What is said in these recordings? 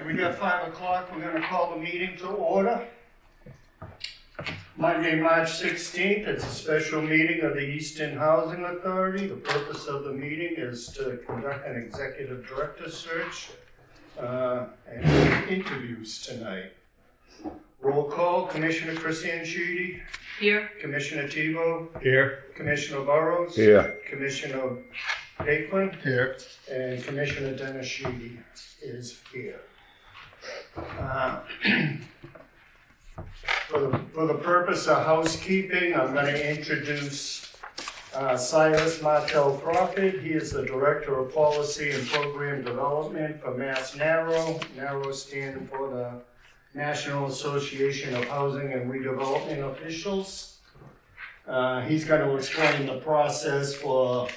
we got 5 o'clock. We're going to call the meeting to order. Monday, March 16th, it's a special meeting of the Easton Housing Authority. The purpose of the meeting is to conduct an executive director search and interviews tonight. Roll call, Commissioner Chrisanne Sheedy. Here. Commissioner Tebow. Here. Commissioner Burrows. Here. Commissioner Bakeland. Here. And Commissioner Dennis Sheedy is here. For the purpose of housekeeping, I'm going to introduce Silas Martel Crawford. He is the Director of Policy and Program Development for Mass NARO. NARO standing for the National Association of Housing and Redevelopment Officials. He's going to explain the process for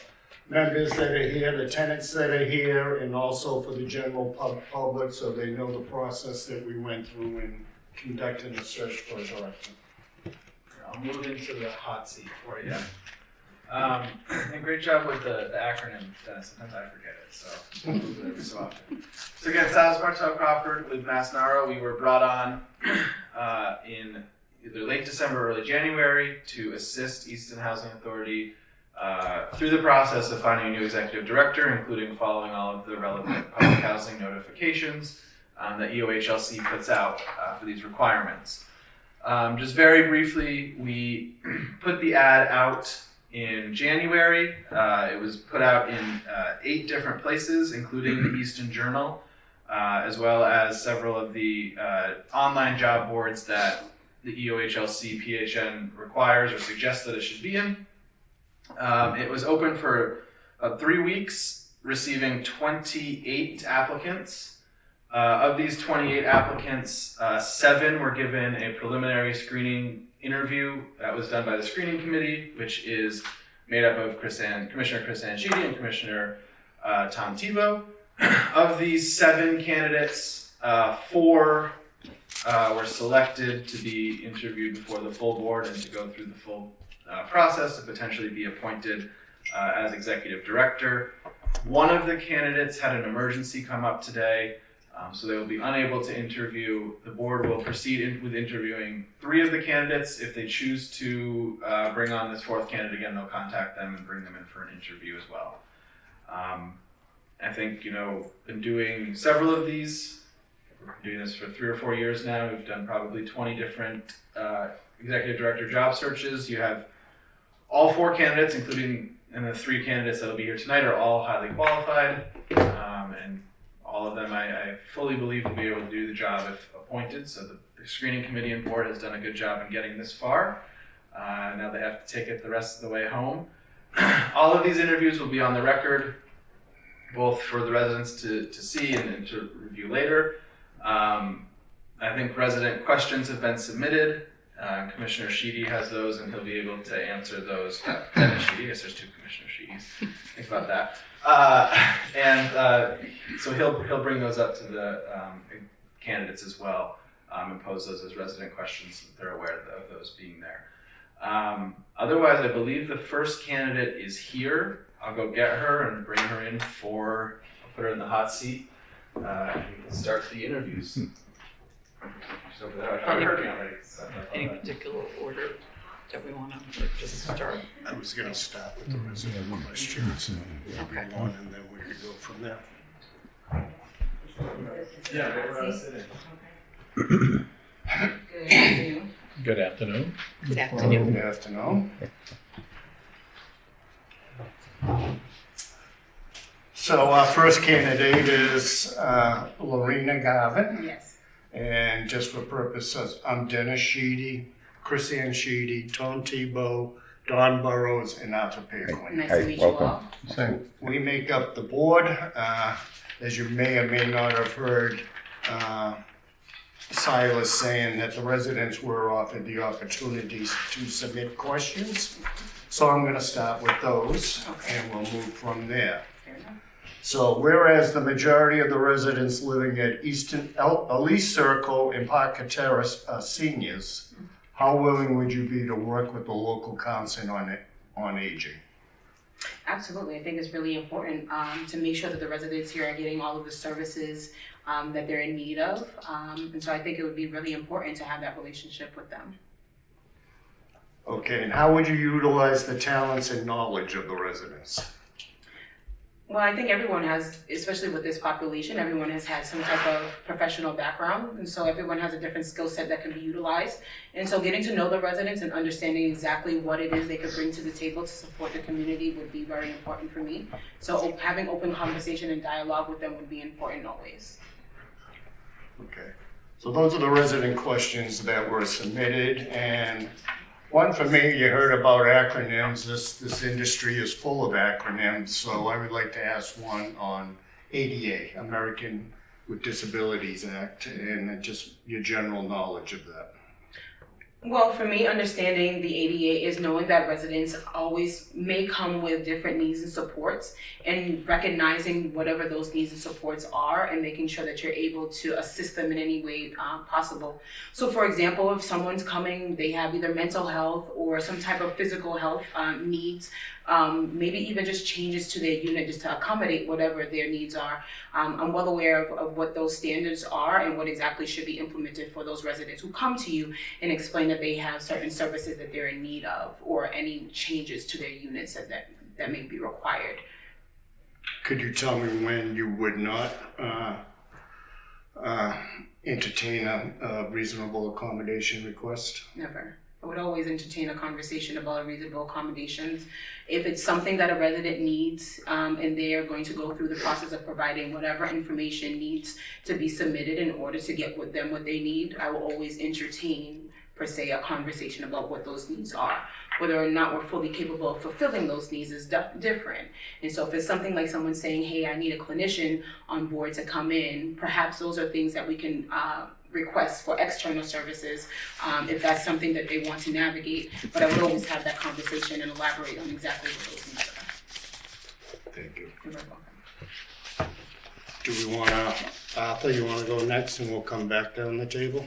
members that are here, the tenants that are here, and also for the general public, so they know the process that we went through in conducting the search for a director. I'll move into the hot seat for you. And great job with the acronym, Dennis. Sometimes I forget it, so I'll do it every so often. So again, Silas Martel Crawford with Mass NARO. We were brought on in either late December or early January to assist Easton Housing Authority through the process of finding a new executive director, including following all of the relevant public housing notifications that EOHLC puts out for these requirements. Just very briefly, we put the ad out in January. It was put out in 8 different places, including the Easton Journal, as well as several of the online job boards that the EOHLC PHN requires or suggests that it should be in. It was open for 3 weeks, receiving 28 applicants. Of these 28 applicants, 7 were given a preliminary screening interview that was done by the screening committee, which is made up of Commissioner Chrisanne Sheedy and Commissioner Tom Tebow. Of these 7 candidates, 4 were selected to be interviewed before the full board and to go through the full process to potentially be appointed as executive director. One of the candidates had an emergency come up today, so they will be unable to interview. The board will proceed with interviewing 3 of the candidates. If they choose to bring on this 4th candidate again, they'll contact them and bring them in for an interview as well. I think, been doing several of these. We've been doing this for 3 or 4 years now. We've done probably 20 different executive director job searches. You have all 4 candidates, including and the 3 candidates that will be here tonight, are all highly qualified, and all of them I fully believe will be able to do the job if appointed. So the screening committee and board has done a good job in getting this far. Now they have to take it the rest of the way home. All of these interviews will be on the record, both for the residents to see and to review later. I think resident questions have been submitted. Commissioner Sheedy has those, and he'll be able to answer those. Dennis Sheedy, I guess there's 2 Commissioner Sheedys. Think about that. So he'll bring those up to the candidates as well, and pose those as resident questions so that they're aware of those being there. Otherwise, I believe the first candidate is here. I'll go get her and bring her in I'll put her in the hot seat, and we can start the interviews. She's over there. I probably heard me already. Any particular order that we want to just start? I was going to start with the resident questions, and Okay. and then we could go from there. Yeah, where I was sitting. Good afternoon. Good afternoon. Good afternoon. Good afternoon. So our first candidate is Lorena Garvin. Yes. And just for purposes, I'm Dennis Sheedy, Chrisanne Sheedy, Tom Tebow, Don Burrows, and Arthur Paquin. Nice to meet you all. So we make up the board. As you may or may not have heard Silas saying that the residents were offered the opportunities to submit questions. So I'm going to start with those, and we'll move from there. Fair enough. So whereas the majority of the residents living at Easton, Elise Circle and Parker Terrace are seniors, how willing would you be to work with the local council on aging? Absolutely. I think it's really important to make sure that the residents here are getting all of the services that they're in need of. And so I think it would be really important to have that relationship with them. Okay, and how would you utilize the talents and knowledge of the residents? Well, I think everyone has, especially with this population, everyone has had some type of professional background. And so everyone has a different skill set that can be utilized. And so getting to know the residents and understanding exactly what it is they could bring to the table to support the community would be very important for me. So having open conversation and dialogue with them would be important always. Okay, so those are the resident questions that were submitted, and one for me, you heard about acronyms. This industry is full of acronyms, so I would like to ask one on ADA, American with Disabilities Act, and just your general knowledge of that. Well, for me, understanding the ADA is knowing that residents always may come with different needs and supports, and recognizing whatever those needs and supports are and making sure that you're able to assist them in any way possible. So for example, if someone's coming, they have either mental health or some type of physical health needs, maybe even just changes to their unit just to accommodate whatever their needs are. I'm well aware of what those standards are and what exactly should be implemented for those residents who come to you and explain that they have certain services that they're in need of or any changes to their units that may be required. Could you tell me when you would not entertain a reasonable accommodation request? Never. I would always entertain a conversation about reasonable accommodations. If it's something that a resident needs and they are going to go through the process of providing whatever information needs to be submitted in order to get with them what they need, I will always entertain, per se, a conversation about what those needs are. Whether or not we're fully capable of fulfilling those needs is different. And so if it's something like someone saying, hey, I need a clinician on board to come in, perhaps those are things that we can request for external services if that's something that they want to navigate. But I would always have that conversation and elaborate on exactly what those needs are. Thank you. You're very welcome. Do we want to, Arthur, you want to go next and we'll come back down the table?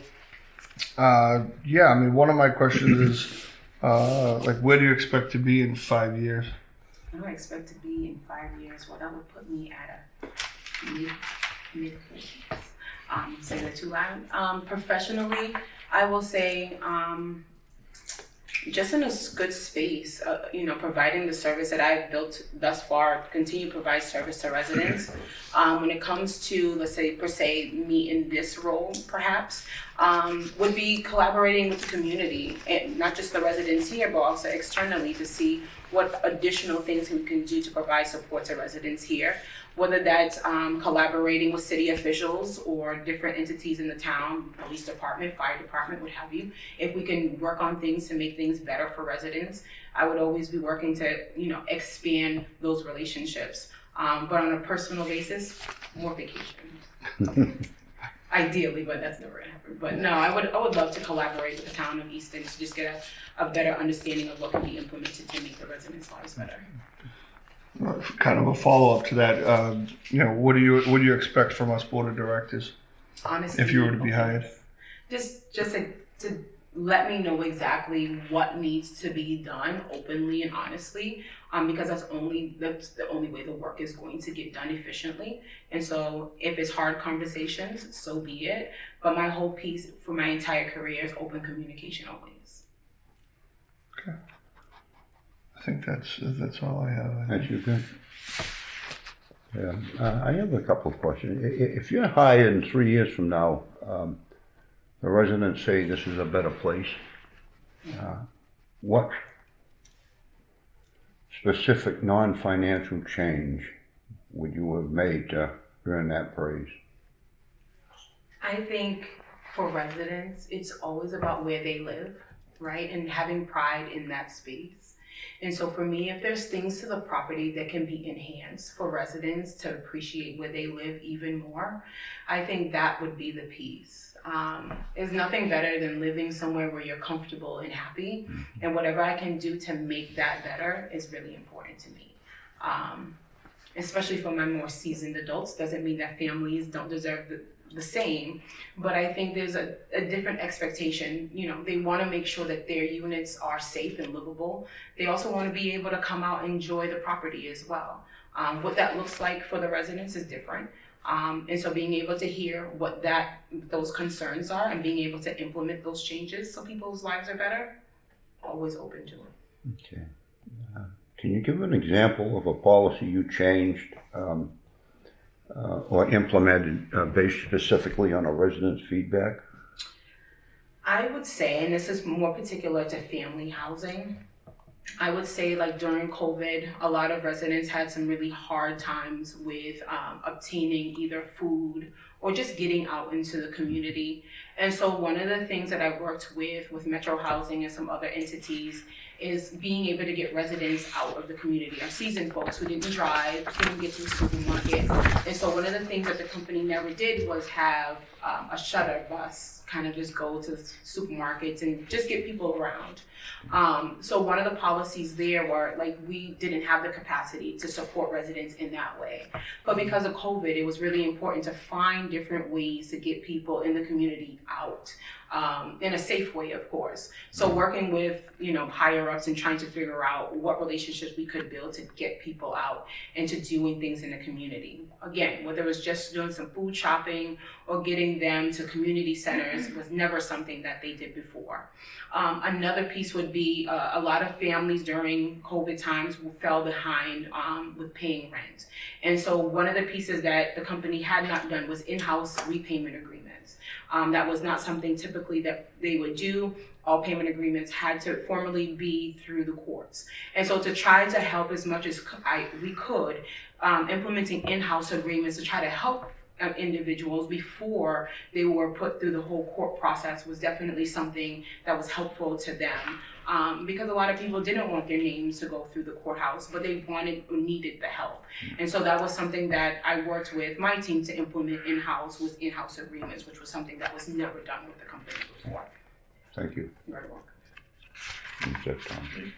Yeah, I mean, one of my questions is, like, where do you expect to be in 5 years? Where do I expect to be in 5 years? Well, that would put me at a mid-40s. Say that too loud. Professionally, I will say just in a good space, providing the service that I've built thus far, continue to provide service to residents. When it comes to, let's say, per se, me in this role, perhaps, would be collaborating with the community, and not just the residents here, but also externally to see what additional things we can do to provide support to residents here. Whether that's collaborating with city officials or different entities in the town, police department, fire department, what have you. If we can work on things to make things better for residents, I would always be working to, expand those relationships. But on a personal basis, more vacations. Ideally, but that's never gonna happen. But no, I would love to collaborate with the town of Easton to just get a better understanding of what can be implemented to make the residents' lives better. Kind of a follow-up to that, what do you expect from us board of directors? Honestly, if you were to be hired? Just to let me know exactly what needs to be done openly and honestly, because that's the only way the work is going to get done efficiently. And so if it's hard conversations, so be it. But my whole piece for my entire career is open communication always. Okay. I think that's all I have. That's you good? Yeah, I have a couple of questions. If you're hired in 3 years from now, the residents say this is a better place, what specific non-financial change would you have made to earn that praise? I think for residents, it's always about where they live, right? And having pride in that space. And so for me, if there's things to the property that can be enhanced for residents to appreciate where they live even more, I think that would be the piece. There's nothing better than living somewhere where you're comfortable and happy. And whatever I can do to make that better is really important to me. Especially for my more seasoned adults, doesn't mean that families don't deserve the same, but I think there's a different expectation. They want to make sure that their units are safe and livable. They also want to be able to come out and enjoy the property as well. What that looks like for the residents is different. And so being able to hear what those concerns are and being able to implement those changes so people's lives are better, always open to it. Okay. Can you give an example of a policy you changed or implemented based specifically on a resident's feedback? I would say, and this is more particular to family housing, I would say like during COVID, a lot of residents had some really hard times with obtaining either food or just getting out into the community. And so one of the things that I worked with Metro Housing and some other entities is being able to get residents out of the community, our seasoned folks who didn't drive, couldn't get to the supermarket. And so one of the things that the company never did was have a shuttle bus kind of just go to supermarkets and just get people around. So one of the policies there were like we didn't have the capacity to support residents in that way. But because of COVID, it was really important to find different ways to get people in the community out. In a safe way, of course. So working with, higher ups and trying to figure out what relationships we could build to get people out and to doing things in the community. Again, whether it was just doing some food shopping or getting them to community centers was never something that they did before. Another piece would be a lot of families during COVID times fell behind with paying rent. And so one of the pieces that the company had not done was in-house repayment agreements. That was not something typically that they would do. All payment agreements had to formally be through the courts. And so to try to help as much as we could, implementing in-house agreements to try to help individuals before they were put through the whole court process was definitely something that was helpful to them. Because a lot of people didn't want their names to go through the courthouse, but they wanted or needed the help. And so that was something that I worked with my team to implement in-house with in-house agreements, which was something that was never done with the company before. Thank you. You're very welcome. That's it, Tom.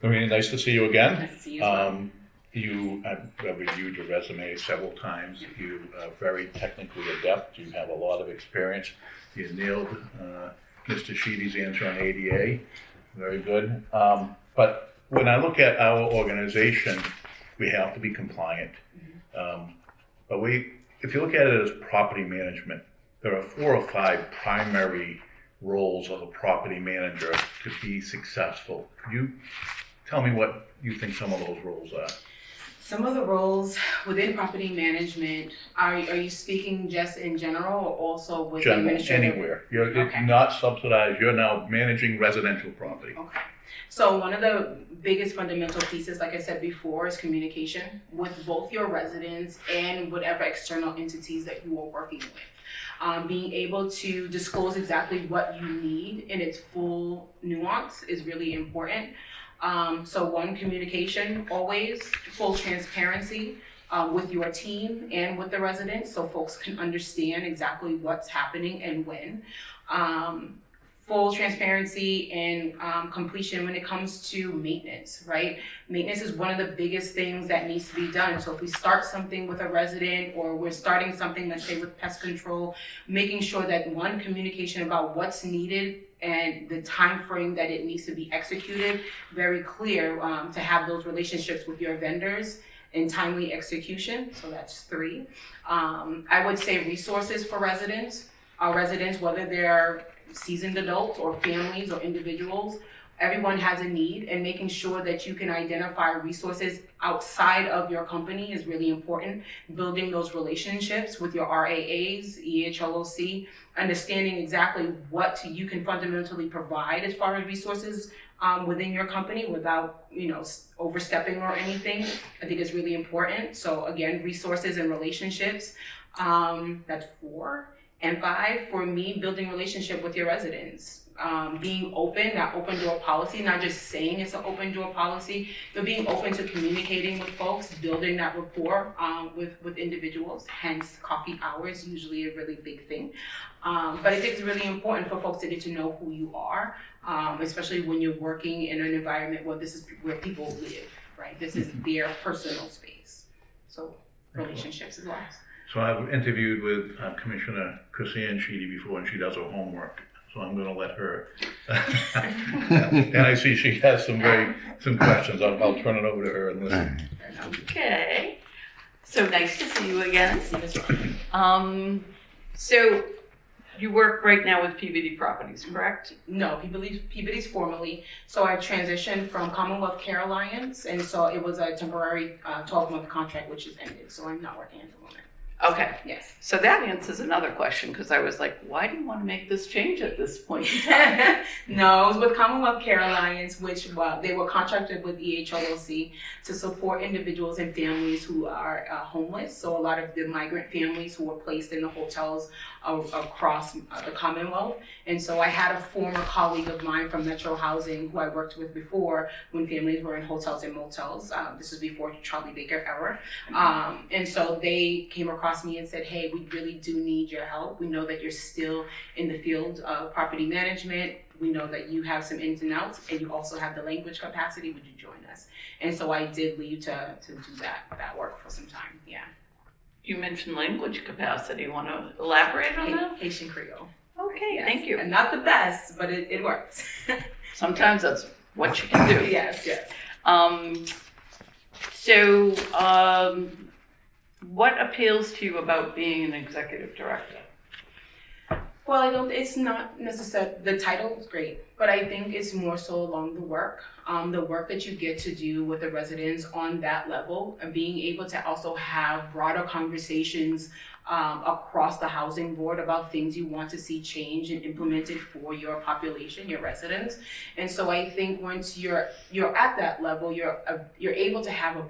Maureen, nice to see you again. Nice to see you as well. I've reviewed your resume several times. You are very technically adept. You have a lot of experience. You nailed Mr. Sheedy's answer on ADA. Very good. But when I look at our organization, we have to be compliant. But if you look at it as property management, there are 4 or 5 primary roles of a property manager to be successful. Could you tell me what you think some of those roles are? Some of the roles within property management, are you speaking just in general or also with General, administrative? anywhere. You're Okay. not subsidized. You're now managing residential property. Okay. So one of the biggest fundamental pieces, like I said before, is communication with both your residents and whatever external entities that you are working with. Being able to disclose exactly what you need in its full nuance is really important. So one, communication, always full transparency with your team and with the residents so folks can understand exactly what's happening and when. Full transparency and completion when it comes to maintenance, right? Maintenance is one of the biggest things that needs to be done. So if we start something with a resident or we're starting something, let's say with pest control, making sure that one, communication about what's needed and the time frame that it needs to be executed, very clear to have those relationships with your vendors in timely execution. So that's 3. I would say resources for residents. Our residents, whether they're seasoned adults or families or individuals, everyone has a need, and making sure that you can identify resources outside of your company is really important. Building those relationships with your RAAs, EHLOC, understanding exactly what you can fundamentally provide as far as resources within your company without, overstepping or anything, I think is really important. So again, resources and relationships, that's 4. And 5, for me, building relationship with your residents. Being open, that open door policy, not just saying it's an open door policy, but being open to communicating with folks, building that rapport with individuals, hence coffee hours, usually a really big thing. But I think it's really important for folks to get to know who you are, especially when you're working in an environment where this is where people live, right? This is their personal space. So relationships is last. So I've interviewed with Commissioner Chrisanne Sheedy before, and she does her homework. So I'm going to let her. And I see she has some questions. I'll turn it over to her and listen. Okay. So nice to see you again. So you work right now with PVD Properties, correct? No, Peabody's formally. So I transitioned from Commonwealth Care Alliance, and so it was a temporary 12-month contract, which has ended. So I'm not working at the moment. Okay. Yes. So that answers another question, because I was like, why do you want to make this change at this point in time? No, it was with Commonwealth Care Alliance, which they were contracted with EHLOC to support individuals and families who are homeless. So a lot of the migrant families who were placed in the hotels across the Commonwealth. And so I had a former colleague of mine from Metro Housing who I worked with before when families were in hotels and motels. This was before Charlie Baker era. And so they came across me and said, hey, we really do need your help. We know that you're still in the field of property management. We know that you have some ins and outs, and you also have the language capacity. Would you join us? And so I did leave to do that work for some time. Yeah. You mentioned language capacity. Want to elaborate on that? Haitian Creole. Okay, Yes. thank you. And not the best, but it works. Sometimes that's what you can do. Yes. What appeals to you about being an executive director? Well, it's not necessarily, the title is great, but I think it's more so along the work that you get to do with the residents on that level, and being able to also have broader conversations across the housing board about things you want to see change and implemented for your population, your residents. And so I think once you're at that level, you're able to have a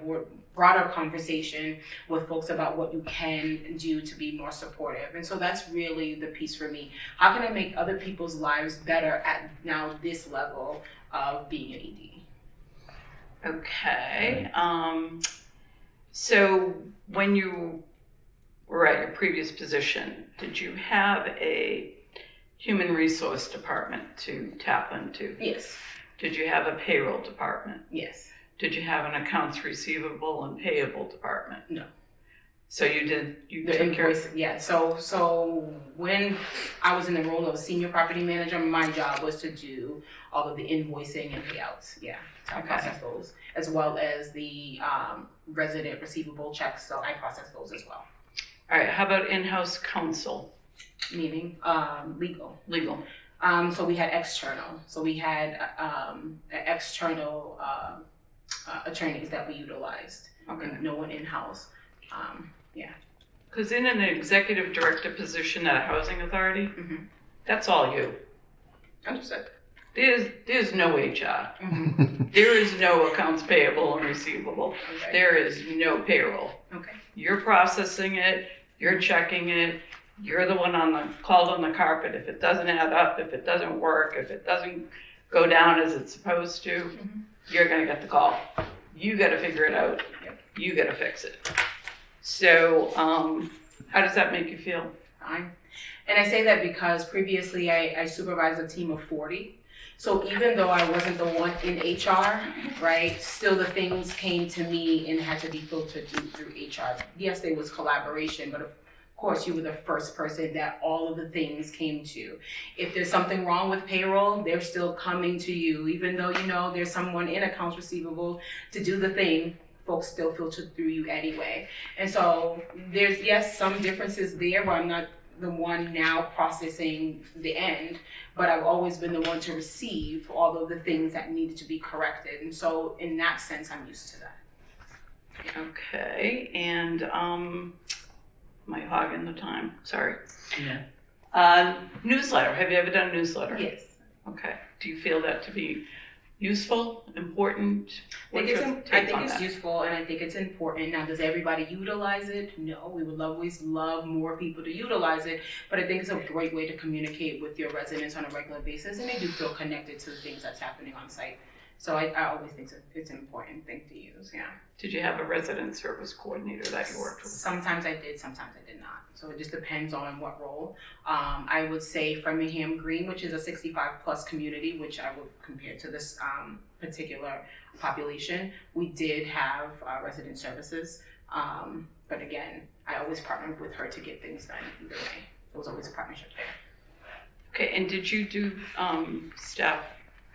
broader conversation with folks about what you can do to be more supportive. And so that's really the piece for me. How can I make other people's lives better at now this level of being an ED? Okay. So when you were at your previous position, did you have a human resource department to tap into? Yes. Did you have a payroll department? Yes. Did you have an accounts receivable and payable department? No. So you The took care of. invoice, yeah. So when I was in the role of senior property manager, my job was to do all of the invoicing and payouts. Yeah, so I process those, as well as the resident receivable checks. So I process those as well. All right, how about in-house counsel? Meaning legal. Legal. So we had external. So we had external attorneys that we utilized. Okay. And no one in-house. Because in an executive director position at a housing authority, Mhm. that's all you. Understood. There's no HR. Mm-hmm. There is no accounts payable and receivable. Okay. There is no payroll. Okay. You're processing it, you're checking it, you're the one called on the carpet. If it doesn't add up, if it doesn't work, if it doesn't go down as it's supposed to, you're gonna get the call. You gotta figure it out. Yep. You gotta fix it. So, how does that make you feel? Fine. And I say that because previously I supervised a team of 40. So even though I wasn't the one in HR, right, still the things came to me and had to be filtered through HR. Yes, there was collaboration, but of course you were the first person that all of the things came to. If there's something wrong with payroll, they're still coming to you. Even though you know there's someone in accounts receivable to do the thing, folks still filter through you anyway. And so there's, yes, some differences there where I'm not the one now processing the end, but I've always been the one to receive all of the things that needed to be corrected. And so in that sense, I'm used to that. Okay, and am I hogging the time? Sorry. Yeah. Newsletter. Have you ever done a newsletter? Yes. Okay. Do you feel that to be useful, important? I think What's your take on it's that? useful and I think it's important. Now, does everybody utilize it? No, we would always love more people to utilize it, but I think it's a great way to communicate with your residents on a regular basis, and they do feel connected to the things that's happening on site. So I always think it's an important thing to use, yeah. Did you have a resident service coordinator that you worked with? Sometimes I did, sometimes I did not. So it just depends on what role. I would say Framingham Green, which is a 65 plus community, which I would compare to this particular population. We did have resident services, but again, I always partnered with her to get things done either way. There was always a partnership there. Okay, and did you do staff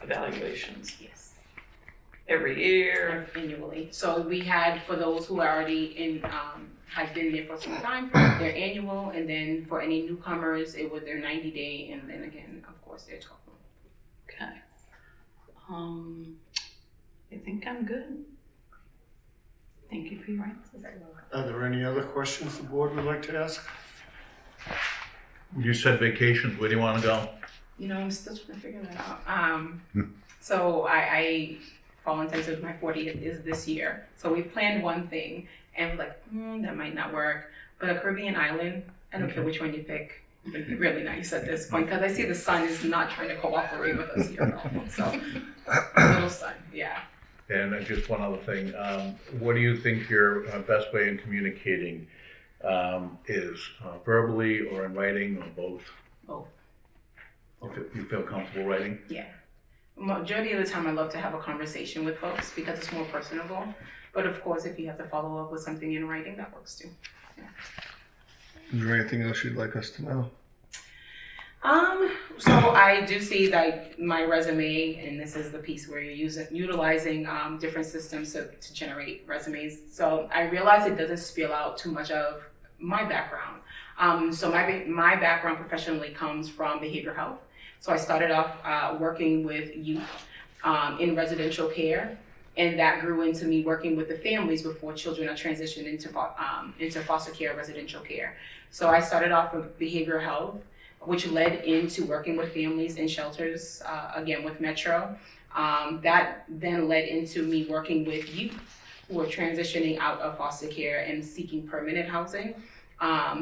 evaluations? Yes. every year? Annually. So we had, for those who are already in, had been there for some time, their annual, and then for any newcomers, it was their 90-day, and then again, of course, their 12 month. Okay. I think I'm good. Thank you for your answers. Are there any other questions the board would like to ask? You said vacations, where do you wanna go? You know, I'm still trying to figure that out. So I for all intents and purposes, my 40th is this year. So we planned one thing, and we're like, that might not work. But a Caribbean island, I don't care which one you pick, would be really nice at this point, because I see the sun is not trying to cooperate with us here at all. So, a little sun, yeah. And just one other thing, what do you think your best way in communicating is, verbally or in writing or both? Both. You feel comfortable writing? Yeah. Majority of the time, I love to have a conversation with folks because it's more personable. But of course, if you have to follow up with something in writing, that works too. Yeah. Is there anything else you'd like us to know? So I do see that my resume, and this is the piece where you're utilizing different systems to generate resumes. So I realize it doesn't spill out too much of my background. So my background professionally comes from behavioral health. So I started off working with youth in residential care, and that grew into me working with the families before children are transitioned into foster care, residential care. So I started off with behavioral health, which led into working with families in shelters, again with Metro. That then led into me working with youth who are transitioning out of foster care and seeking permanent housing.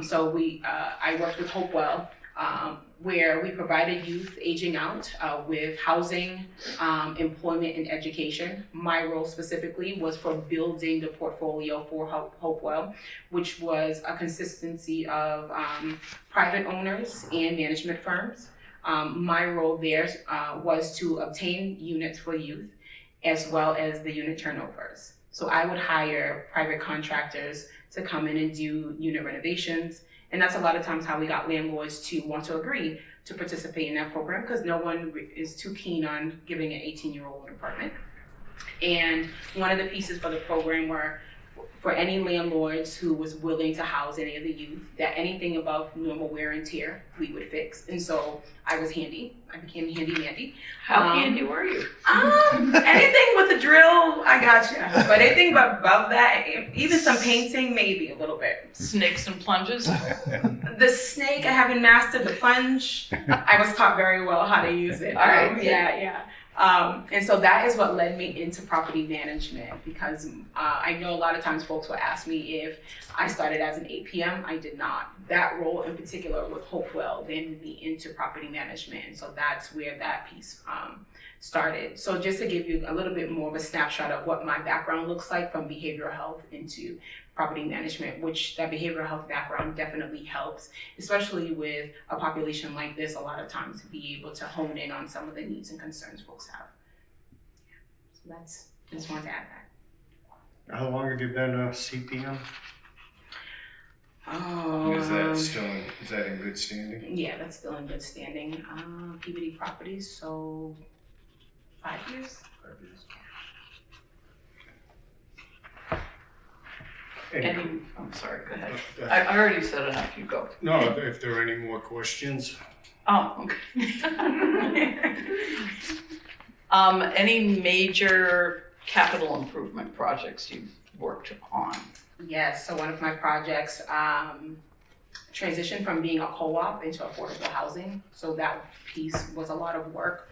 So I worked with Hopewell, where we provided youth aging out with housing, employment, and education. My role specifically was for building the portfolio for Hopewell, which was a consistency of private owners and management firms. My role there was to obtain units for youth as well as the unit turnovers. So I would hire private contractors to come in and do unit renovations. And that's a lot of times how we got landlords to want to agree to participate in that program, because no one is too keen on giving an 18-year-old an apartment. And one of the pieces for the program were for any landlords who was willing to house any of the youth, that anything above normal wear and tear, we would fix. And so I was handy. I became handy-mandy. How handy were you? Anything with a drill, I gotcha. But anything above that, even some painting, maybe a little bit. Snakes and plunges? The snake, I haven't mastered. The plunge, I was taught very well how to use it. All right. Yeah. And so that is what led me into property management, because I know a lot of times folks will ask me if I started as an APM. I did not. That role in particular with Hopewell landed me into property management. And so that's where that piece started. So just to give you a little bit more of a snapshot of what my background looks like from behavioral health into property management, which that behavioral health background definitely helps, especially with a population like this, a lot of times to be able to hone in on some of the needs and concerns folks have. So that's, just wanted to add that. How long have you been a CPM? Is that in good standing? Yeah, that's still in good standing. PBD Properties, so 5 years. 5 years. I'm sorry, go ahead. I already said enough, you go. No, if there are any more questions. Oh, okay. Any major capital improvement projects you've worked on? Yes, so one of my projects transitioned from being a co-op into affordable housing. So that piece was a lot of work.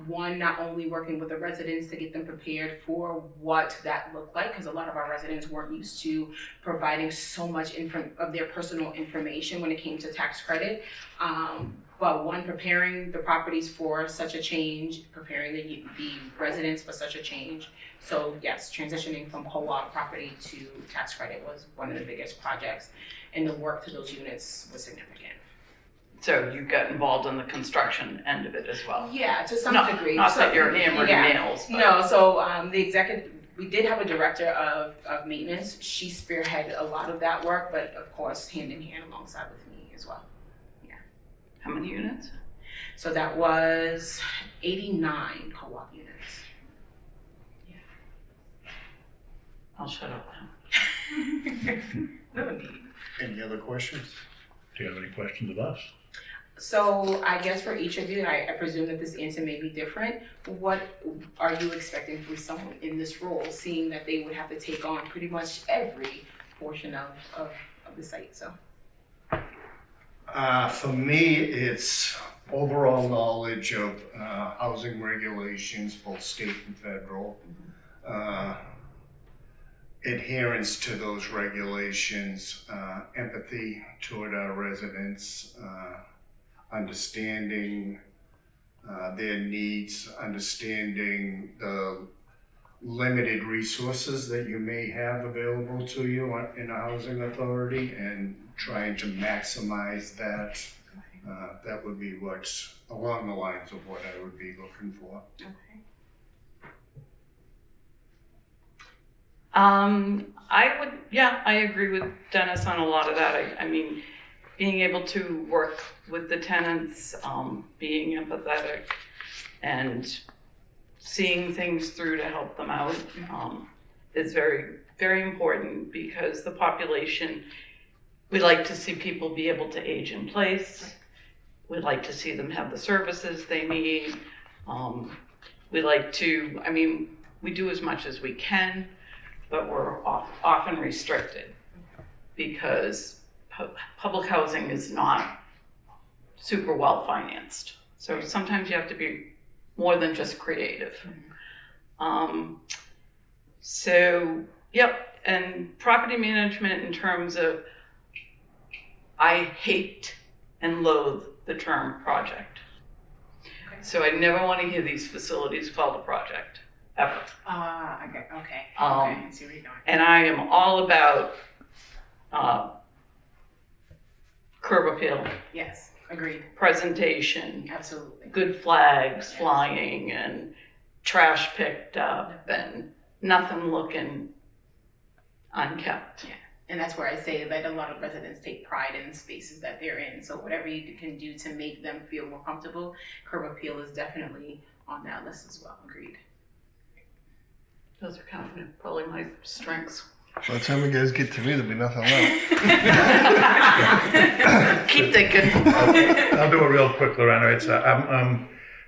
One, not only working with the residents to get them prepared for what that looked like, because a lot of our residents weren't used to providing so much of their personal information when it came to tax credit. But one, preparing the properties for such a change, preparing the residents for such a change. So yes, transitioning from co-op property to tax credit was one of the biggest projects, and the work to those units was significant. So you got involved in the construction end of it as well? Yeah, to some degree. Not that you're hammering nails. But. No, so the executive, we did have a director of maintenance. She spearheaded a lot of that work, but of course, hand in hand alongside with me as well. Yeah. How many units? So that was 89 co-op units. Yeah. I'll shut up now. No need. Any other questions? Do you have any questions of us? So I guess for each of you, I presume that this answer may be different. What are you expecting from someone in this role, seeing that they would have to take on pretty much every portion of the site? So For me, it's overall knowledge of housing regulations, both state and federal. Adherence to those regulations, empathy toward our residents, understanding their needs, understanding the limited resources that you may have available to you in a housing authority, and trying to maximize that. That would be what's along the lines of what I would be looking for. okay. I agree with Dennis on a lot of that. I mean, being able to work with the tenants, being empathetic, and seeing things through to help them out is very, very important, because the population, we like to see people be able to age in place. We like to see them have the services they need. We like to, I mean, we do as much as we can, but we're often restricted because public housing is not super well financed. So sometimes you have to be more than just creative. And property management in terms of, I hate and loathe the term project. So I never want to hear these facilities called a project, ever. Okay. I see where you're going. And I am all about curb appeal, Yes, agreed. presentation, Absolutely. good flags flying, and trash picked up, and nothing looking unkept. Yeah. And that's where I say that a lot of residents take pride in the spaces that they're in. So whatever you can do to make them feel more comfortable, curb appeal is definitely on that list as well. Agreed. Those are kind of probably my strengths. By the time you guys get to me, there'll be nothing left. Keep thinking. I'll do it real quick, Lorena. It's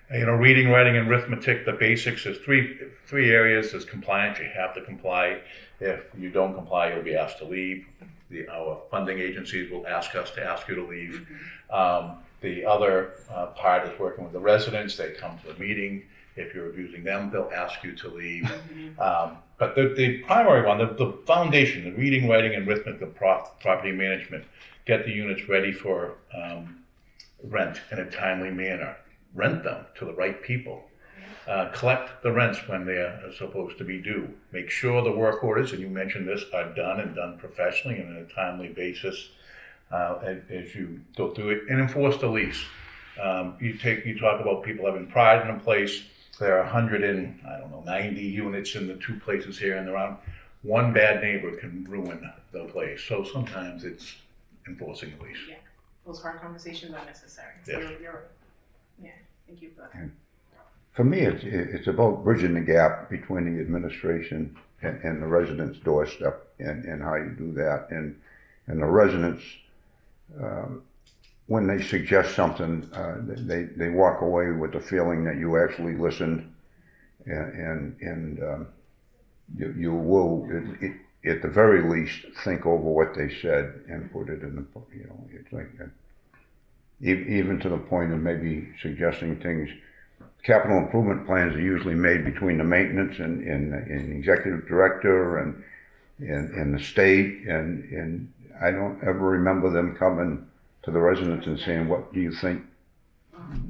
reading, writing, and arithmetic. The basics. There's three areas. There's compliance. You have to comply. If you don't comply, you'll be asked to leave. Our funding agencies will ask us to ask you to leave. The other part is working with the residents. They come to the meeting. If you're abusing them, they'll ask you to leave. But the primary one, the foundation, the reading, writing, and arithmetic, the property management, get the units ready for rent in a timely manner. Rent them to the right people. Collect the rents when they're supposed to be due. Make sure the work orders, and you mentioned this, are done professionally and on a timely basis as you go through it. And enforce the lease. You talk about people having pride in a place. There are 190 units in the two places here and around. One bad neighbor can ruin the place. So sometimes it's enforcing the lease. Yeah. Those hard conversations are necessary. Yes. You're right. Yeah. Thank you for that. For me, it's about bridging the gap between the administration and the residents' doorstep, and how you do that. And the residents, when they suggest something, they walk away with the feeling that you actually listened, and you will, at the very least, think over what they said and put it in the, it's like, even to the point of maybe suggesting things. Capital improvement plans are usually made between the maintenance and the executive director and the state, and I don't ever remember them coming to the residents and saying, what do you think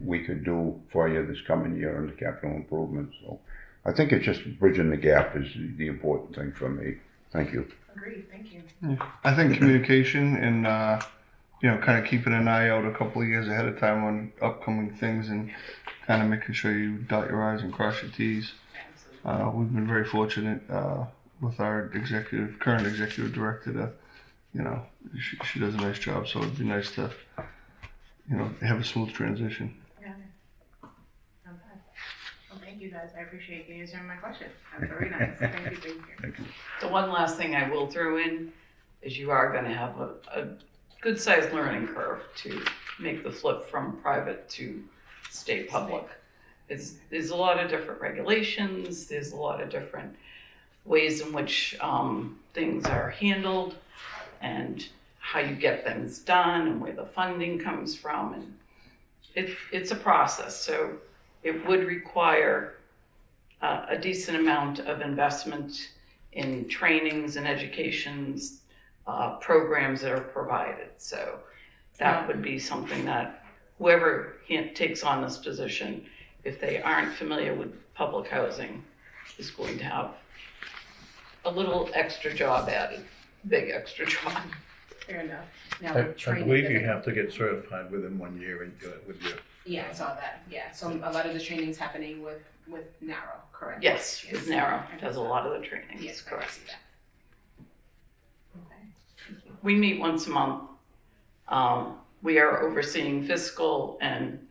we could do for you this coming year in the capital improvements? So I think it's just bridging the gap is the important thing for me. Thank you. Agreed. Thank you. I think communication and kind of keeping an eye out a couple of years ahead of time on upcoming things, and kind of making sure you dot your I's and cross your T's. We've been very fortunate with our current executive director to, she does a nice job. So it'd be nice to, have a smooth transition. Yeah. Not bad. Well, thank you guys. I appreciate you answering my question. That's very nice. Thank you, thank you. The one last thing I will throw in is you are gonna have a good sized learning curve to make the flip from private to state public. There's a lot of different regulations, there's a lot of different ways in which things are handled and how you get things done and where the funding comes from, and it's a process. So it would require a decent amount of investment in trainings and educations, programs that are provided. So that would be something that whoever takes on this position, if they aren't familiar with public housing, is going to have a little extra job added, big extra job. Fair enough. Now, I training believe you doesn't- have to get certified within 1 year and do it with your. Yeah, I saw that. Yeah, so a lot of the training's happening with Narrow, correct? Yes, with Narrow does a lot of the trainings, Yes, I correct. see that. Okay. We meet once a month. We are overseeing fiscal and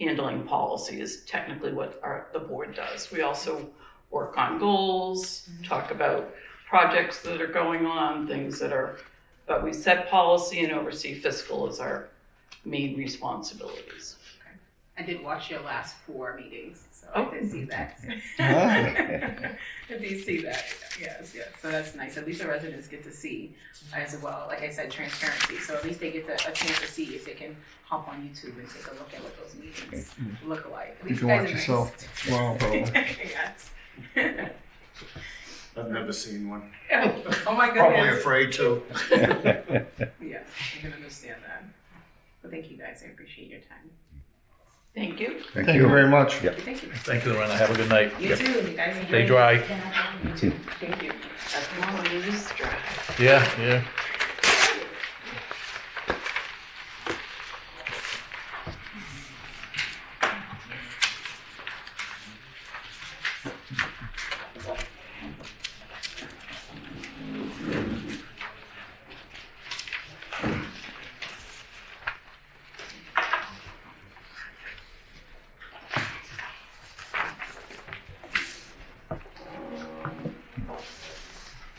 handling policy is technically what the board does. We also work on goals, talk about projects that are going on, things that are, but we set policy and oversee fiscal as our main responsibilities. I did watch your last 4 meetings, so Oh. I did see that. Ah. I did see that. Yes. So that's nice. At least the residents get to see as well. Like I said, transparency. So at least they get a chance to see if they can hop on YouTube and take a look at what those meetings look like. At You least can guys watch are yourself tomorrow, probably. nice. Yes. I've never seen one. Oh my Probably goodness. afraid to. Yes, I can understand that. But thank you guys. I appreciate your time. Thank you. Thank you very much. Yeah. Thank you. Thank you, Lorena. Have a good night. You too. You guys enjoy. Stay dry. You too. Thank you. As long as it is dry. Yeah.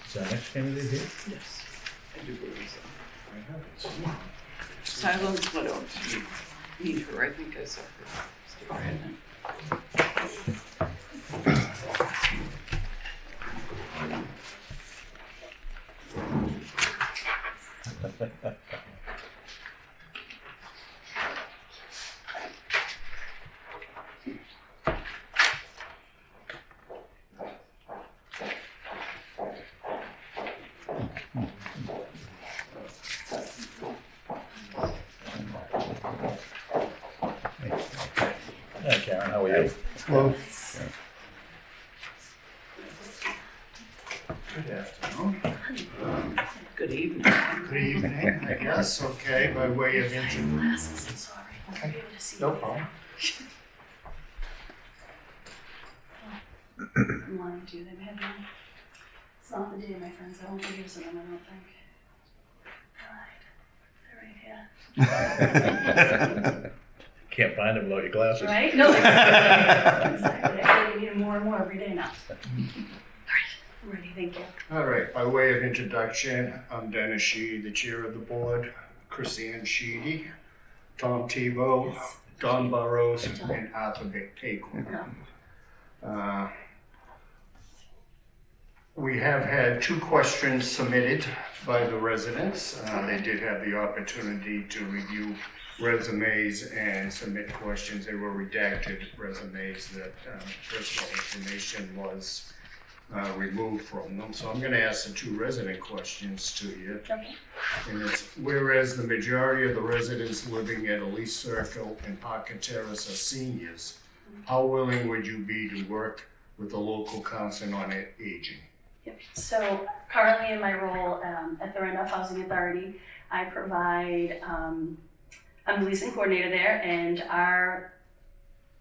Is our next candidate here? Yes, I do believe so. Silence widow. Need her, I think I saw her. Stick her in. Hi, Karen. How are you? Well, Good afternoon. Good evening. Good evening, I guess, okay, by way of introduction. Glasses, I'm sorry. I won't be able to see. No problem. I'm lying to you. They had one. It's not the day, my friends. I won't be using them, I don't think. They're right here. Can't find him without your glasses. Right? No, exactly. I feel like I need them more and more every day now. All right, I'm ready. Thank you. All right, by way of introduction, I'm Dennis Sheedy, the chair of the board, Chrisanne Sheedy, Tom Tebow, Don Burrows, and Arthur Acorn. We have had 2 questions submitted by the residents. They did have the opportunity to review resumes and submit questions. They were redacted resumes that personal information was removed from them. So I'm going to ask the 2 resident questions to you. Okay. And it's, whereas the majority of the residents living at Elise Circle and Parker Terrace are seniors, how willing would you be to work with the local council on aging? Yep. So currently in my role at the Randolph Housing Authority, I provide, I'm the leasing coordinator there, and our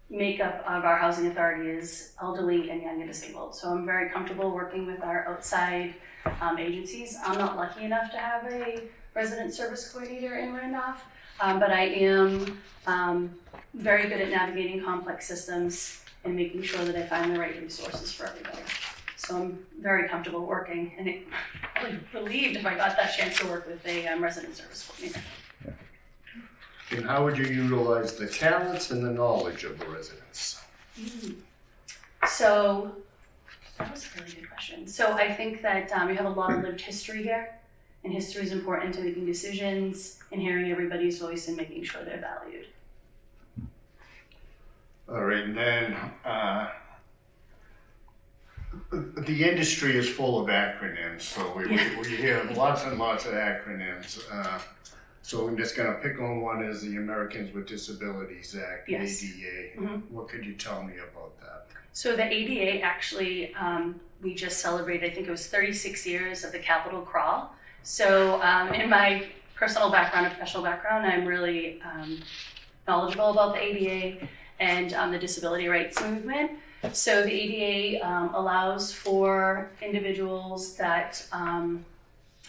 makeup of our housing authority is elderly and young and disabled. So I'm very comfortable working with our outside agencies. I'm not lucky enough to have a resident service coordinator in Randolph, but I am very good at navigating complex systems and making sure that I find the right resources for everybody. So I'm very comfortable working, and I would be relieved if I got that chance to work with a resident service coordinator. And how would you utilize the talents and the knowledge of the residents? So that was a really good question. So I think that you have a lot of lived history here, and history is important to making decisions and hearing everybody's voice and making sure they're valued. All right, and then the industry is full of acronyms, so we hear lots and lots of acronyms. So I'm just going to pick on one as the Americans with Disabilities Act, Yes. ADA. What could you tell me about that? So the ADA actually, we just celebrated, I think it was 36 years of the Capitol Crawl. So in my personal background and professional background, I'm really knowledgeable about the ADA and the disability rights movement. So the ADA allows for individuals that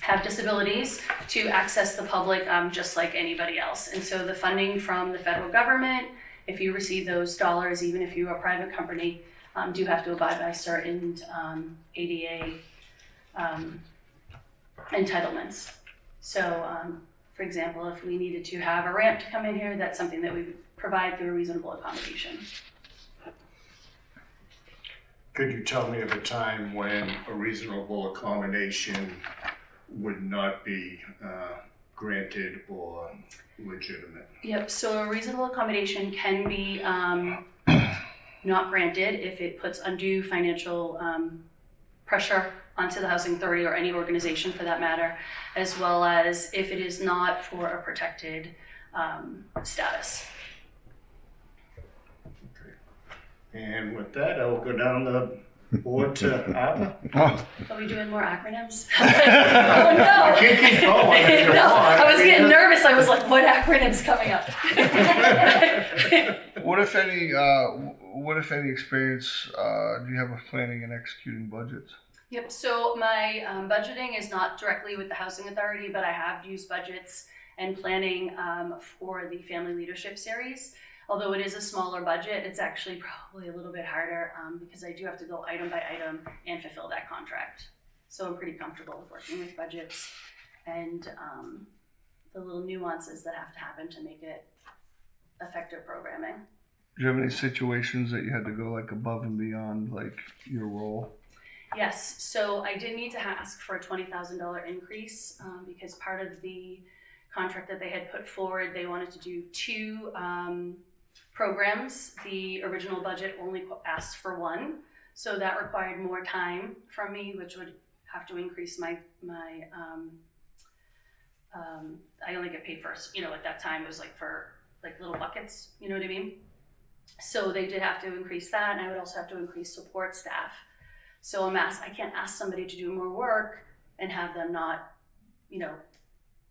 have disabilities to access the public just like anybody else. And so the funding from the federal government, if you receive those dollars, even if you're a private company, do have to abide by certain ADA entitlements. So for example, if we needed to have a ramp to come in here, that's something that we provide through a reasonable accommodation. Could you tell me of a time when a reasonable accommodation would not be granted or legitimate? Yep, so a reasonable accommodation can be not granted if it puts undue financial pressure onto the housing authority or any organization for that matter, as well as if it is not for a protected status. And with that, I'll go down the board to Abba. Are we doing more acronyms? Oh I no! can't keep going if you No, want. I was getting nervous. I was like, what acronym's coming up? What if any experience do you have with planning and executing budgets? Yep, so my budgeting is not directly with the Housing Authority, but I have used budgets and planning for the Family Leadership Series. Although it is a smaller budget, it's actually probably a little bit harder because I do have to go item by item and fulfill that contract. So I'm pretty comfortable with working with budgets and the little nuances that have to happen to make it effective programming. Do you have any situations that you had to go like above and beyond like your role? Yes, so I did need to ask for a $20,000 increase because part of the contract that they had put forward, they wanted to do 2 programs. The original budget only asked for 1, so that required more time from me, which would have to increase my I only get paid first, at that time it was like for like little buckets, you know what I mean? So they did have to increase that, and I would also have to increase support staff. So I can't ask somebody to do more work and have them not,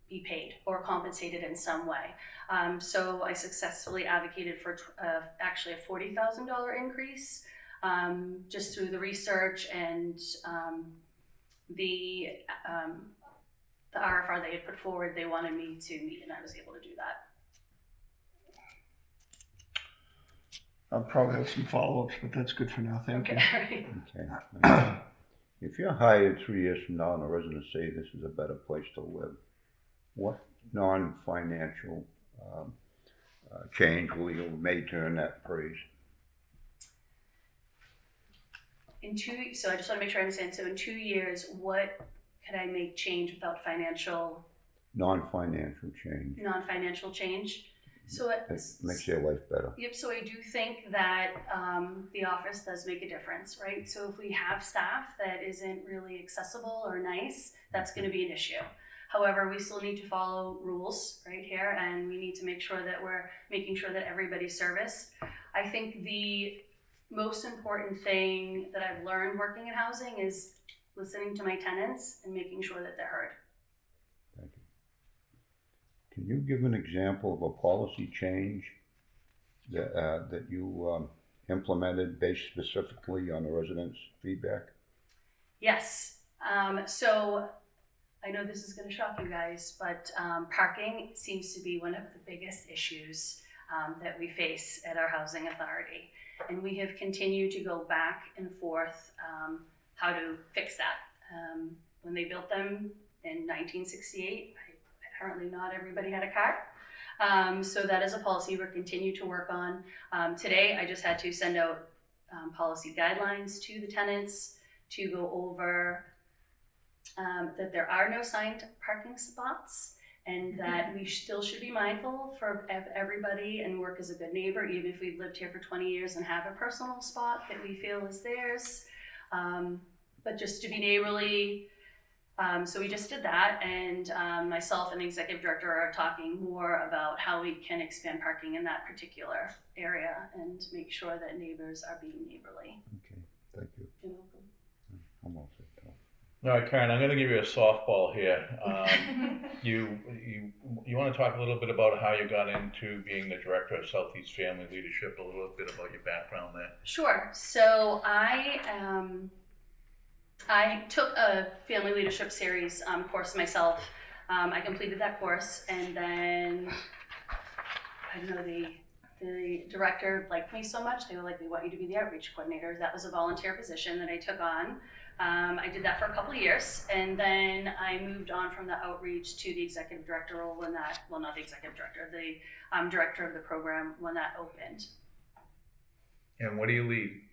be paid or compensated in some way. So I successfully advocated for actually a $40,000 increase just through the research and the RFR they had put forward. They wanted me to meet, and I was able to do that. I'll probably have some follow-ups, but that's good for now. Thank you. Okay. Okay. If you're hired 3 years from now and the residents say this is a better place to live, what non-financial change will you make during that phrase? So I just want to make sure I understand. So in 2 years, what could I make change without Non-financial change. non-financial change? So That makes their life better. Yep, so I do think that the office does make a difference, right? So if we have staff that isn't really accessible or nice, that's going to be an issue. However, we still need to follow rules right here, and we need to make sure that we're making sure that everybody's serviced. I think the most important thing that I've learned working in housing is listening to my tenants and making sure that they're heard. Thank you. Can you give an example of a policy change that you implemented based specifically on the residents' feedback? Yes. So I know this is going to shock you guys, but parking seems to be one of the biggest issues that we face at our housing authority. And we have continued to go back and forth how to fix that. When they built them in 1968, apparently not everybody had a car. So that is a policy we're continue to work on. Today, I just had to send out policy guidelines to the tenants to go over that there are no signed parking spots, and that we still should be mindful for everybody and work as a good neighbor, even if we've lived here for 20 years and have a personal spot that we feel is theirs. But just to be neighborly. So we just did that, and myself and the executive director are talking more about how we can expand parking in that particular area and make sure that neighbors are being neighborly. Okay, thank you. You're welcome. I'm all set. All right, Karen, I'm going to give you a softball here. You want to talk a little bit about how you got into being the director of Southeast Family Leadership, a little bit about your background there. Sure. So I took a family leadership series course myself. I completed that course, and then I don't know, the director liked me so much, they were like, we want you to be the outreach coordinator. That was a volunteer position that I took on. I did that for a couple of years, and then I moved on from the outreach to the executive director role when that, well, not the executive director, the director of the program when that opened. And what do you lead?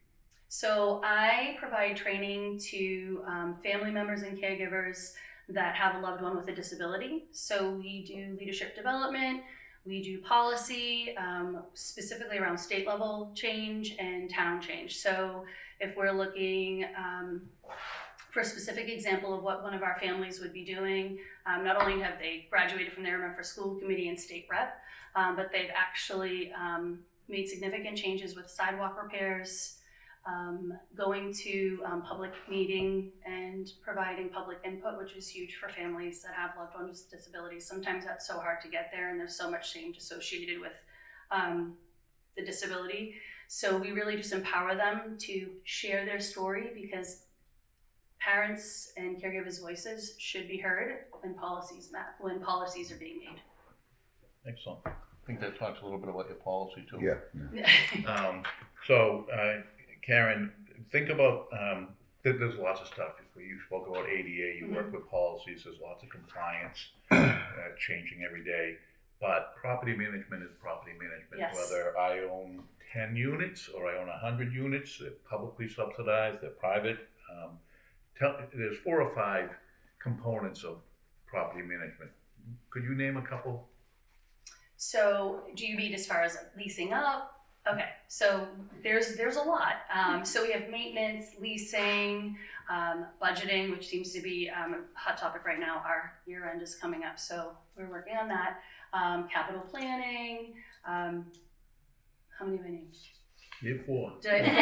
So I provide training to family members and caregivers that have a loved one with a disability. So we do leadership development, we do policy, specifically around state level change and town change. So if we're looking for a specific example of what one of our families would be doing, not only have they graduated from their Renfrew School Committee and state rep, but they've actually made significant changes with sidewalk repairs, going to public meeting and providing public input, which is huge for families that have loved ones with disabilities. Sometimes that's so hard to get there, and there's so much change associated with the disability. So we really just empower them to share their story, because parents and caregivers' voices should be heard when policies are being made. Excellent. I think that talks a little bit about your policy too. Yeah. So, Karen, think about, there's lots of stuff. You spoke about ADA, you work with policies, there's lots of compliance changing every day. But property management is property management. Yes. Whether I own 10 units or I own 100 units, they're publicly subsidized, they're private. There's 4 or 5 components of property management. Could you name a couple? So do you mean as far as leasing up? Okay, so there's a lot. So we have maintenance, leasing, budgeting, which seems to be a hot topic right now. Our year end is coming up, so we're working on that. Capital planning. How many have I named? You have 4. Did I have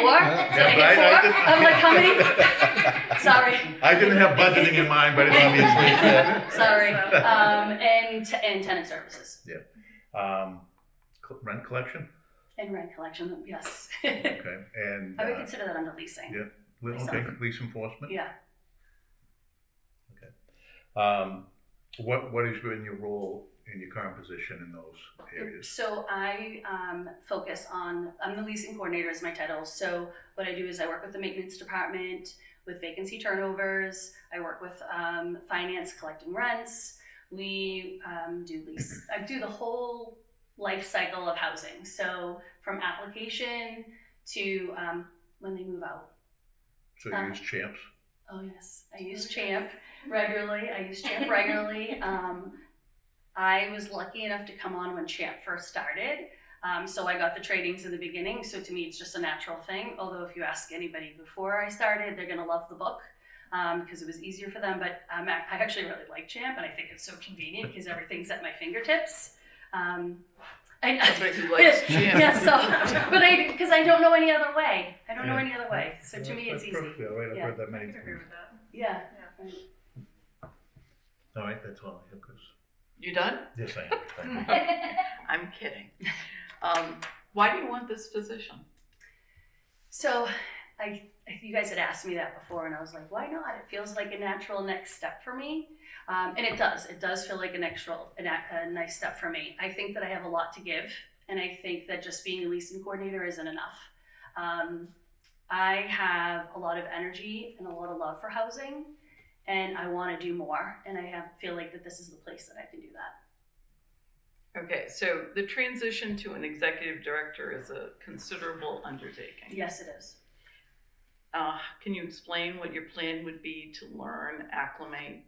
4? Did I but get 4? I'm like, how many? Sorry. I didn't have budgeting in mind, but it's obviously. Sorry. And tenant services. Yeah. Rent collection? And rent collection, yes. Okay. And I would consider that under leasing. yeah. Okay. Lease enforcement? Yeah. Okay. What has been your role in your current position in those areas? So I focus on, I'm the leasing coordinator is my title. So what I do is I work with the maintenance department with vacancy turnovers. I work with finance collecting rents. We I do the whole life cycle of housing. So from application to when they move out. So you use Champs? Oh yes, I use Champ regularly. I was lucky enough to come on when Champ first started. So I got the trainings in the beginning. So to me, it's just a natural thing. Although if you ask anybody before I started, they're gonna love the book because it was easier for them. But I actually really like Champ, and I think it's so convenient because everything's at my fingertips. Yeah, so, but because I don't know any other way. So to me, it's easy. Perfectly all right. I've heard that many I could agree times. with that. Yeah. All right, that's all I have, Chris. You done? Yes, I am. Thank you. I'm kidding. Why do you want this position? So you guys had asked me that before, and I was like, why not? It feels like a natural next step for me. And it does feel like a nice step for me. I think that I have a lot to give And I think that just being a leasing coordinator isn't enough. I have a lot of energy and a lot of love for housing, and I want to do more. And I feel like that this is the place that I can do that. Okay, so the transition to an executive director is a considerable undertaking. Yes, it is. Can you explain what your plan would be to learn, acclimate,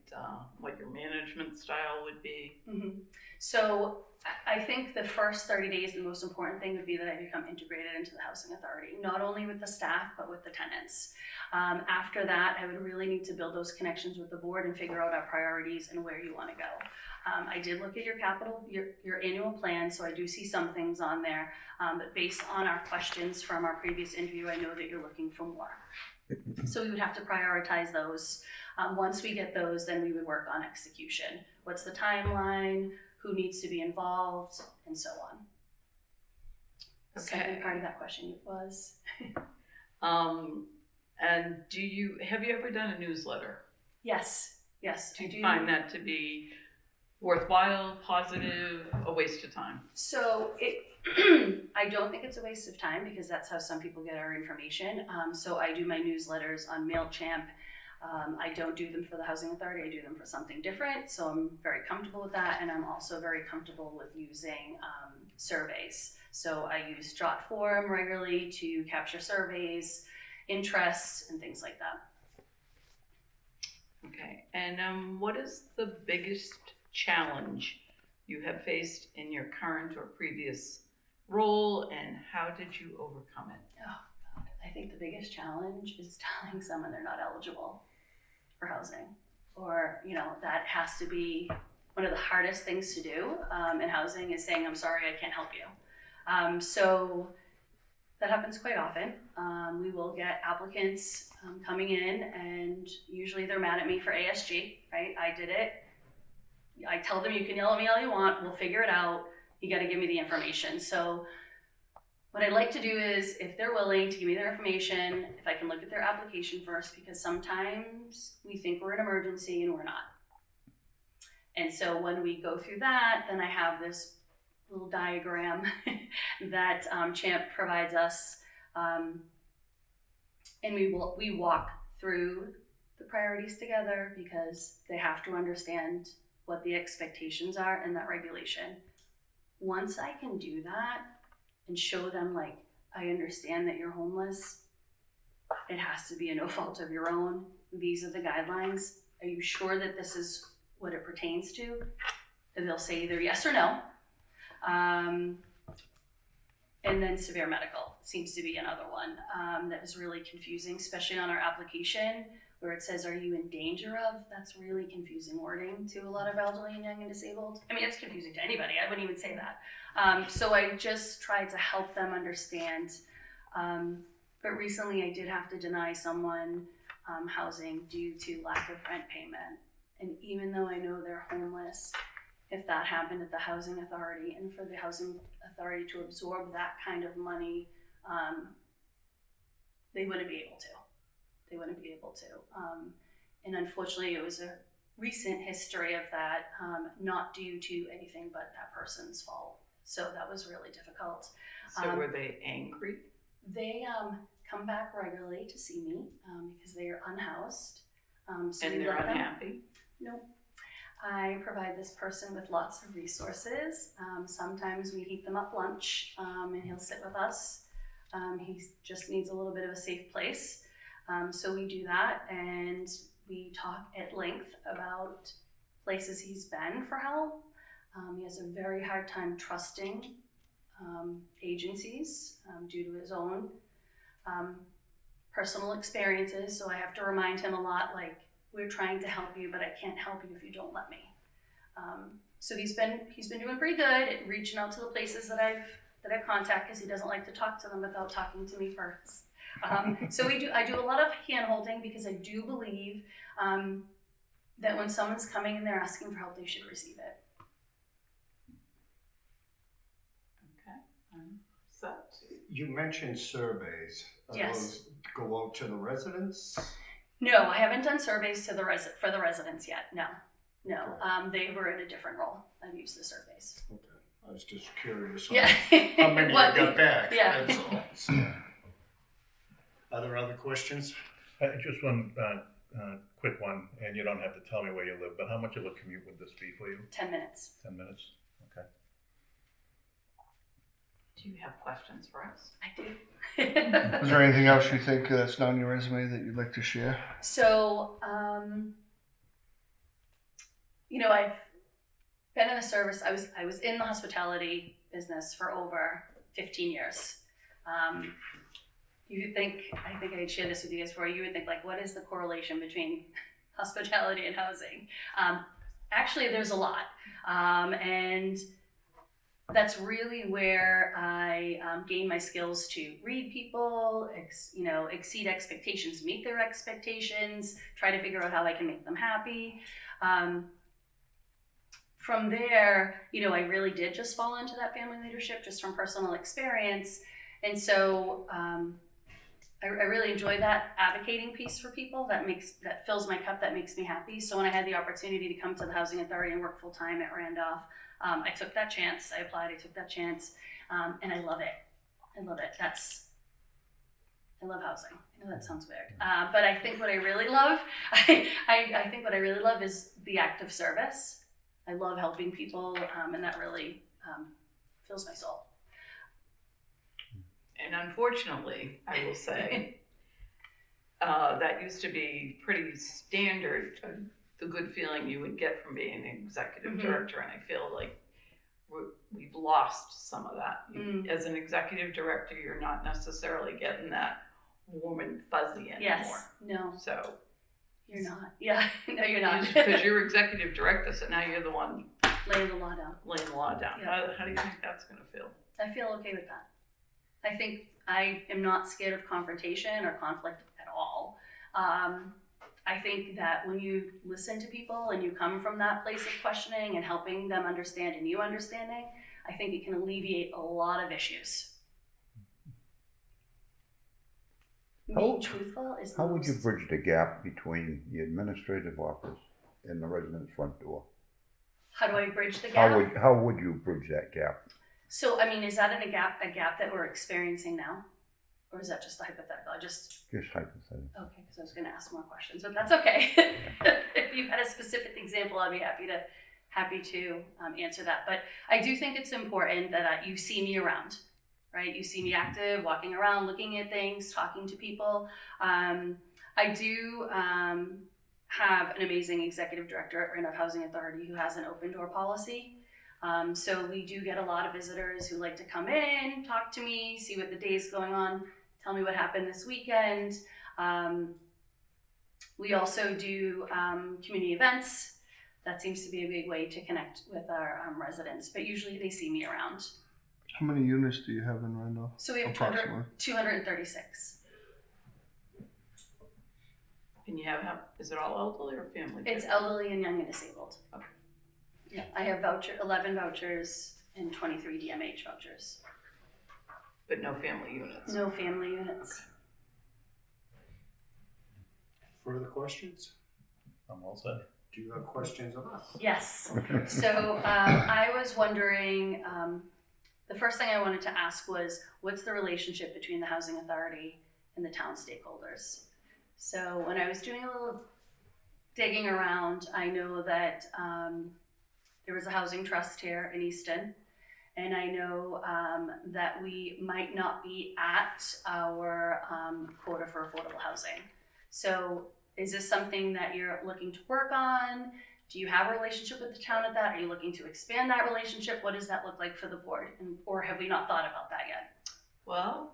what your management style would be? Mm-hmm. So I think the first 30 days, the most important thing would be that I become integrated into the housing authority, not only with the staff, but with the tenants. After that, I would really need to build those connections with the board and figure out our priorities and where you want to go. I did look at your annual plan, so I do see some things on there, but based on our questions from our previous interview, I know that you're looking for more. So we would have to prioritize those. Once we get those, then we would work on execution. What's the timeline? Who needs to be involved? And so on. The second part of that question was? And have you ever done a newsletter? Yes. Do you find that to be worthwhile, positive, a waste of time? So I don't think it's a waste of time because that's how some people get our information. So I do my newsletters on MailChimp. I don't do them for the Housing Authority, I do them for something different. So I'm very comfortable with that, and I'm also very comfortable with using surveys. So I use JotForm regularly to capture surveys, interests, and things like that. Okay, and what is the biggest challenge you have faced in your current or previous role, and how did you overcome it? Oh God, I think the biggest challenge is telling someone they're not eligible for housing, or that has to be one of the hardest things to do in housing, is saying, I'm sorry, I can't help you. So that happens quite often. We will get applicants coming in, and usually they're mad at me for ASG, right? I did it. I tell them, you can yell at me all you want, we'll figure it out. You got to give me the information. So what I'd like to do is, if they're willing to give me their information, if I can look at their application first, because sometimes we think we're an emergency and we're not. And so when we go through that, then I have this little diagram that Champ provides us, and we walk through the priorities together, because they have to understand what the expectations are in that regulation. Once I can do that and show them, like, I understand that you're homeless, it has to be a no fault of your own, these are the guidelines, are you sure that this is what it pertains to? And they'll say either yes or no. And then severe medical seems to be another one that is really confusing, especially on our application, where it says, are you in danger of? That's really confusing wording to a lot of elderly and young and disabled. I mean, it's confusing to anybody. I wouldn't even say that. So I just tried to help them understand. But recently I did have to deny someone housing due to lack of rent payment. And even though I know they're homeless, if that happened at the Housing Authority, and for the Housing Authority to absorb that kind of money, they wouldn't be able to. They wouldn't be able to. And unfortunately, it was a recent history of that, not due to anything but that person's fault. So that was really difficult. So were they angry? They come back regularly to see me because they are unhoused. So And they're unhappy? Nope. I provide this person with lots of resources. Sometimes we heat them up lunch and he'll sit with us. He just needs a little bit of a safe place. So we do that, and we talk at length about places he's been for help. He has a very hard time trusting agencies due to his own personal experiences. So I have to remind him a lot, like, we're trying to help you, but I can't help you if you don't let me. So he's been doing pretty good at reaching out to the places that I contact, because he doesn't like to talk to them without talking to me first. So I do a lot of hand holding, because I do believe that when someone's coming and they're asking for help, they should receive it. Okay, I'm set. You mentioned surveys. Yes. Those go out to the residents? No, I haven't done surveys for the residents yet. No. They were in a different role. I've used the surveys. Okay. I was just curious. Yeah. How many you What- got back? Yeah. That's all. So, are there other questions? Just one quick one, and you don't have to tell me where you live, but how much of a commute would this be for you? 10 minutes. 10 minutes? Okay. Do you have questions for us? I do. Is there anything else you think that's not on your resume that you'd like to share? So, you know, I've been in the service. I was in the hospitality business for over 15 years. You would think, I think I'd share this with you guys before, you would think like, what is the correlation between hospitality and housing? Actually, there's a lot. And that's really where I gain my skills to read people, exceed expectations, meet their expectations, try to figure out how I can make them happy. From there, you know, I really did just fall into that family leadership just from personal experience. And so I really enjoy that advocating piece for people. That fills my cup, that makes me happy. So when I had the opportunity to come to the Housing Authority and work full time at Randolph, I took that chance. I applied, I took that chance, and I love it. I love it. I love housing. I know that sounds weird, but I think what I really love, I think what I really love is the act of service. I love helping people, and that really fills my soul. And unfortunately, I will say, that used to be pretty standard, the good feeling you would get from being an executive Mhm. director, and I feel like we've lost some of that. As an executive director, you're not necessarily getting that warm and fuzzy anymore. Yes. No, So, you're not. Yeah. No, you're not. because you're executive director, so now you're the one Laying the law down. laying the law down. Yeah. How do you think that's going to feel? I feel okay with that. I think I am not scared of confrontation or conflict at all. I think that when you listen to people and you come from that place of questioning and helping them understand and you understanding, I think it can alleviate a lot of issues. Being truthful is the How would you most- bridge the gap between the administrative office and the resident's front door? How do I bridge the gap? How would you bridge that gap? So, I mean, is that a gap that we're experiencing now? Or is that just a hypothetical? Just hypothetical. Okay, because I was going to ask more questions, but that's okay. If you had a specific example, I'd be happy to answer that. But I do think it's important that you see me around, right? You see me active, walking around, looking at things, talking to people. I do have an amazing executive director at Randolph Housing Authority who has an open door policy. So we do get a lot of visitors who like to come in, talk to me, see what the day's going on, tell me what happened this weekend. We also do community events. That seems to be a big way to connect with our residents, but usually they see me around. How many units do you have in Randolph? So we have Approximately. 236. And you have, is it all elderly or family? It's elderly and young and disabled. Okay. Yeah, I have 11 vouchers and 23 DMH vouchers. But no family units. No family units. Further questions? I'm all set. Do you have questions of us? Yes. So I was wondering, the first thing I wanted to ask was, what's the relationship between the Housing Authority and the town stakeholders? So when I was doing a little digging around, I know that there was a housing trust here in Easton, and I know that we might not be at our quota for affordable housing. So is this something that you're looking to work on? Do you have a relationship with the town at that? Are you looking to expand that relationship? What does that look like for the board? Or have we not thought about that yet? Well,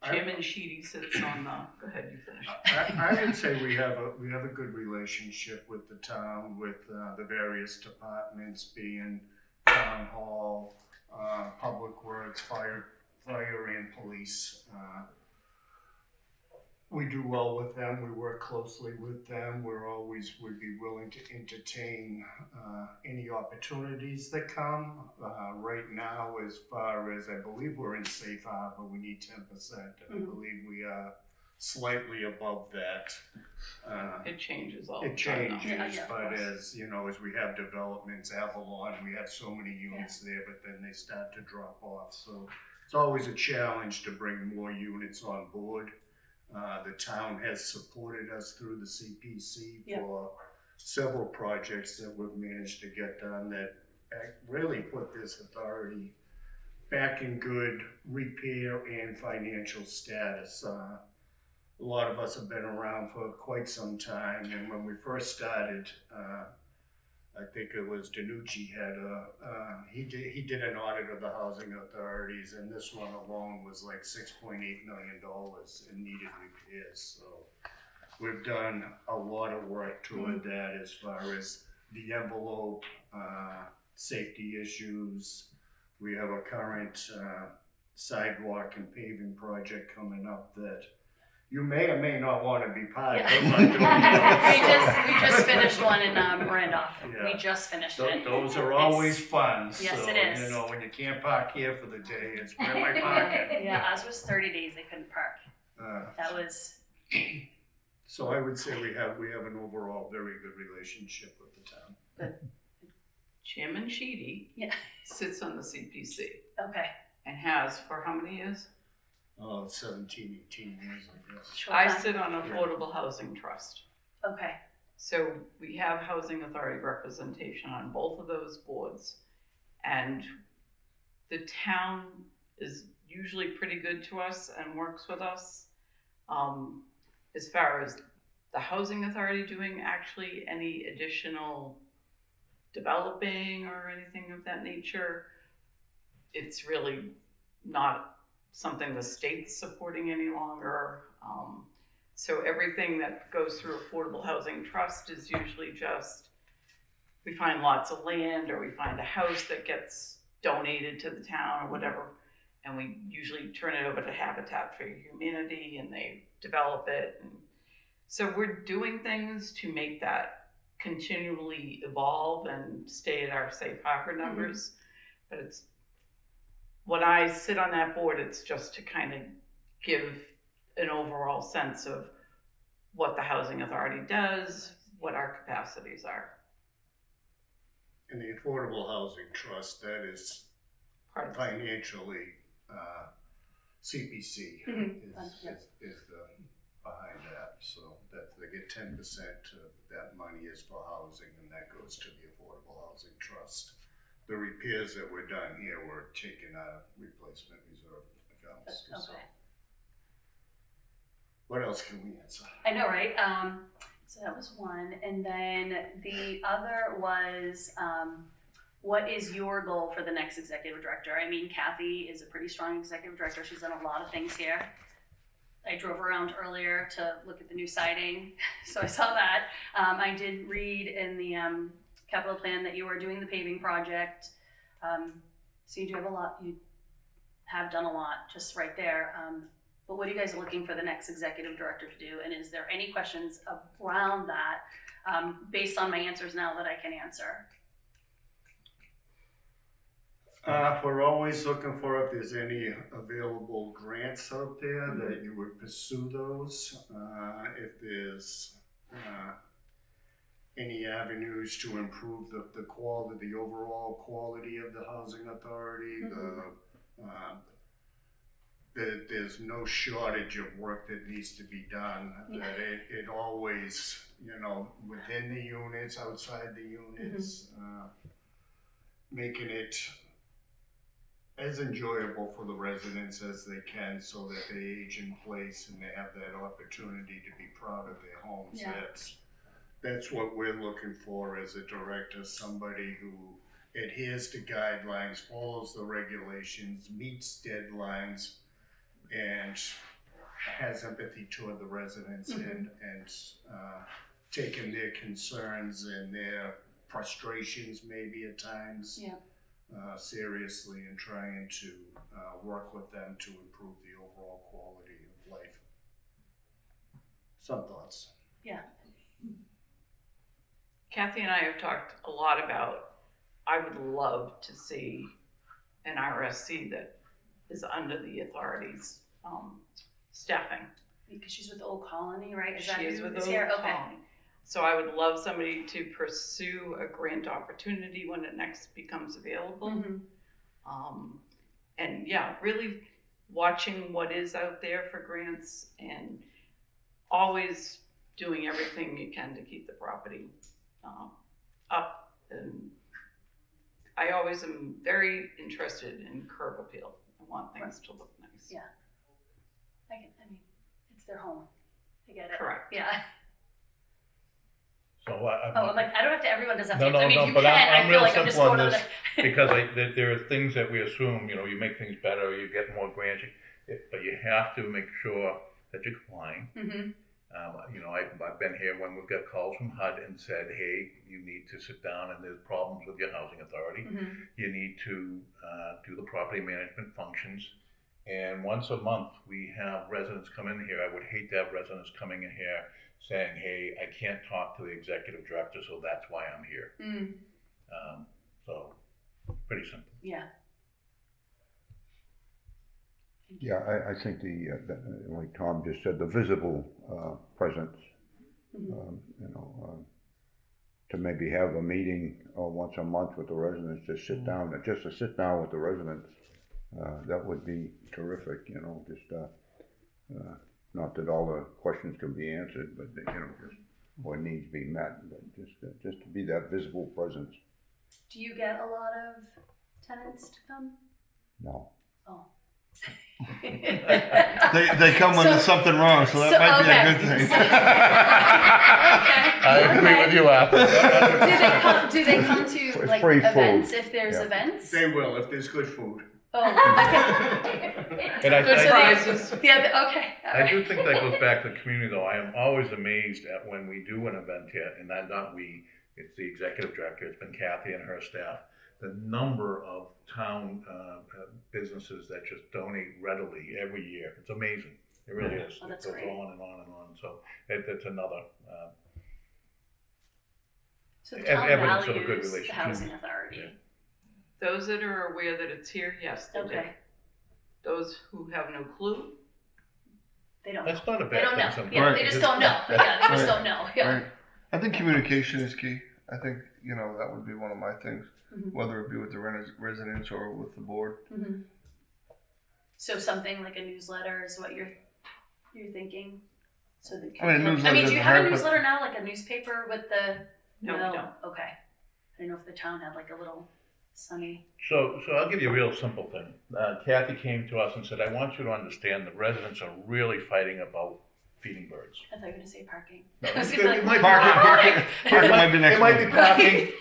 Chairman Sheedy sits on the, go ahead, you finish. I would say we have a good relationship with the town, with the various departments, being town hall, public works, fire and police. We do well with them. We work closely with them. Would be willing to entertain any opportunities that come. Right now, as far as I believe we're in safe harbor, we need 10%. And I believe we are slightly above that. It changes all the It time. though. changes, Yeah, of but course. as, as we have developments, Avalon, we have so many units there, but then they start to drop off. So it's always a challenge to bring more units on board. The town has supported us through the CPC Yeah. for several projects that we've managed to get done that really put this authority back in good repair and financial status. A lot of us have been around for quite some time, and when we first started, I think it was Danucci he did an audit of the housing authorities, and this one alone was like $6.8 million and needed repairs. So we've done a lot of work toward that as far as the envelope, safety issues. We have a current sidewalk and paving project coming up that you may or may not want to be part of. We just finished one in Randolph. Yeah. We just finished it. Those are always fun. Yes, so, it is. When you can't park here for the day, it's where am I parking? Yeah, ours was 30 days they couldn't park. That was. So I would say we have an overall very good relationship with the town. Chairman Sheedy Yeah. sits on the CPC Okay. and has for how many years? 17, 18 years, I guess. Short I time. sit on Affordable Housing Trust. Okay. So we have housing authority representation on both of those boards. And the town is usually pretty good to us and works with us. As far as the housing authority doing actually any additional developing or anything of that nature, it's really not something the state's supporting any longer. So everything that goes through Affordable Housing Trust is usually just, we find lots of land or we find a house that gets donated to the town or whatever, and we usually turn it over to Habitat for Humanity and they develop it. And so we're doing things to make that continually evolve and stay at our safe harbor numbers. But it's, when I sit on that board, it's just to kind of give an overall sense of what the housing authority does, what our capacities are. And the Affordable Housing Trust, that is Part of it. financially, CPC is the behind that. So that they get 10% of that money is for housing, and that goes to the Affordable Housing Trust. The repairs that were done here were taken out of replacement reserve accounts. So Okay. what else can we answer? I know, right? So that was one. And then the other was, what is your goal for the next executive director? I mean, Kathy is a pretty strong executive director. She's done a lot of things here. I drove around earlier to look at the new siding, so I saw that. I did read in the capital plan that you were doing the paving project. So you do have a lot, you have done a lot just right there. But what are you guys looking for the next executive director to do? And is there any questions around that based on my answers now that I can answer? We're always looking for if there's any available grants out there that you would pursue those. If there's any avenues to improve the quality, the overall quality of the housing authority. There's no shortage of work that needs to be done. That it always, within the units, outside the units, making it as enjoyable for the residents as they can, so that they age in place and they have that opportunity to be proud of their homes. Yeah. That's what we're looking for as a director, somebody who adheres to guidelines, follows the regulations, meets deadlines, and has empathy toward the residents and taking their concerns and their frustrations maybe at times seriously, and trying to work with them to improve the overall quality of life. Some thoughts. Yeah. Kathy and I have talked a lot about, I would love to see an RSC that is under the authority's staffing. Because she's with Old Colony, right? She is with who's Old here? Okay. Colony. So I would love somebody to pursue a grant opportunity when it next becomes available. Mm-hmm. And yeah, really watching what is out there for grants and always doing everything you can to keep the property up. And I always am very interested in curb appeal. I want things to look nice. Yeah. I mean, it's their home. I get it. Correct. Yeah. So I'm like, I don't have to, everyone doesn't have No, to. I mean, no, if you but can, I'm I feel real like I'm just simple on going to this because there are things that we assume, you make things better, you get more grants, but you have to make sure that you're complying. Mm-hmm. I've been here when we've got calls from HUD and said, hey, you need to sit down and there's problems with your housing authority. Mm-hmm. You need to do the property management functions. And once a month, we have residents come in here. I would hate to have residents coming in here saying, hey, I can't talk to the executive director, so that's why I'm here. Mm. So, pretty simple. Yeah. Yeah, I think like Tom just said, the visible presence, to maybe have a meeting once a month with the residents, just to sit down with the residents, that would be terrific, not that all the questions can be answered, but, just what needs be met, but just to be that visible presence. Do you get a lot of tenants to come? No. Oh. They come when there's something wrong, so that might be a good thing. I agree with you, Arthur. Do they come to like Free events food. if there's Yeah. events? They will if there's good food. Oh, And I Good think- prizes. yeah. Okay. All I do right. think that goes back to the community, though. I am always amazed at when we do an event here, and not we, it's the executive director, it's been Kathy and her staff, the number of town businesses that just donate readily every year. It's amazing. It really is. Oh, that's it goes great. on and on and on. So it's another. So the town evidence of a good values the relationship. housing authority. Those that are aware that it's here, yes, they do. Okay. Those who have no clue, They don't. That's not a They bad don't thing know. sometimes. Yeah, they just don't know. Yeah, they just Right. don't know. Yeah. Right. I think communication is key. I think, that would be one of my things, Mhm. whether it be with the residents or with the board. Mm-hmm. So something like a newsletter is what you're thinking. So the I mean, a newsletter do you doesn't have a hurt, but- newsletter now, like a newspaper with the? no, we don't. Okay. I didn't know if the town had like a little sunny. So I'll give you a real simple thing. Kathy came to us and said, I want you to understand the residents are really fighting about feeding birds. I thought you were gonna say parking. No, I was it gonna be like, might be Parking might be next It might be month. parking.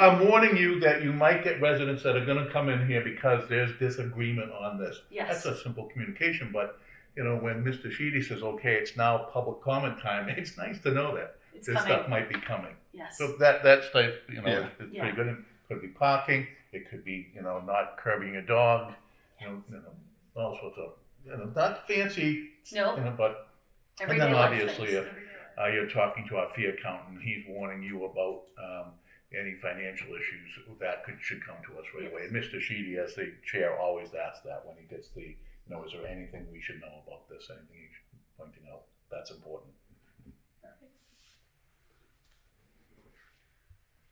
I'm warning you that you might get residents that are gonna come in here because there's disagreement on this. Yes. That's a simple communication, but, when Mr. Sheedy says, okay, it's now public comment time, it's nice to know that It's this coming. stuff might be coming. Yes. So that's like, Yeah. it's Yeah. pretty good. It could be parking, it could be, not curbing your dog, all sorts of, not fancy, No. but, and Everyday then life obviously things. if you're talking to our fee accountant, he's warning you about any financial issues that should come to us right away. And Mr. Sheedy, as the chair, always asks that when he gets the, is there anything we should know about this, anything he should be pointing out? That's important. Perfect.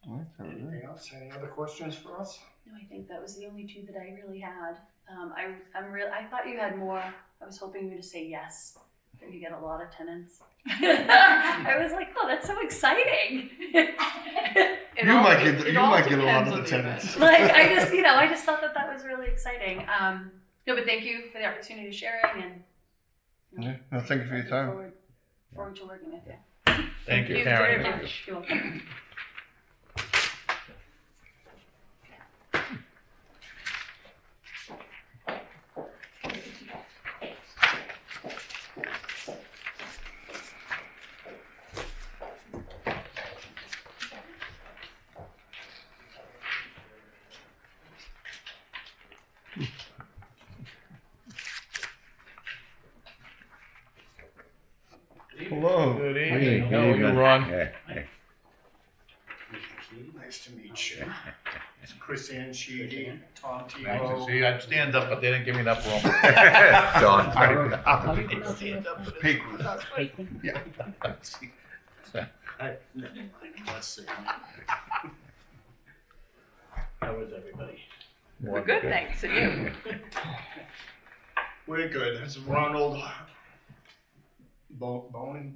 All right, so Anything else? Any other questions for us? No, I think that was the only two that I really had. I thought you had more. I was hoping you to say yes. That you get a lot of tenants. I was like, oh, that's so exciting. It You all- might it get all a lot depends of on the event. tenants. Like I just thought that was really exciting. No, but thank you for the opportunity of sharing and. Yeah. No, thank you for your time. Forward to working with you. Thank you, you Karen. very much. You're welcome. Hello. Good Hey, evening. good How are you, evening. Ron? Yeah, hey. Mr. Sheedy? Nice to meet you. It's Chris Ann Sheedy, Tom Nice to Tebow. see you. I'd stand up, but they didn't give me enough room. Don. Peyton. Yeah. Never mind, let's see. How is everybody? We're good, thanks, and you? We're good. It's Ronald Bonnie.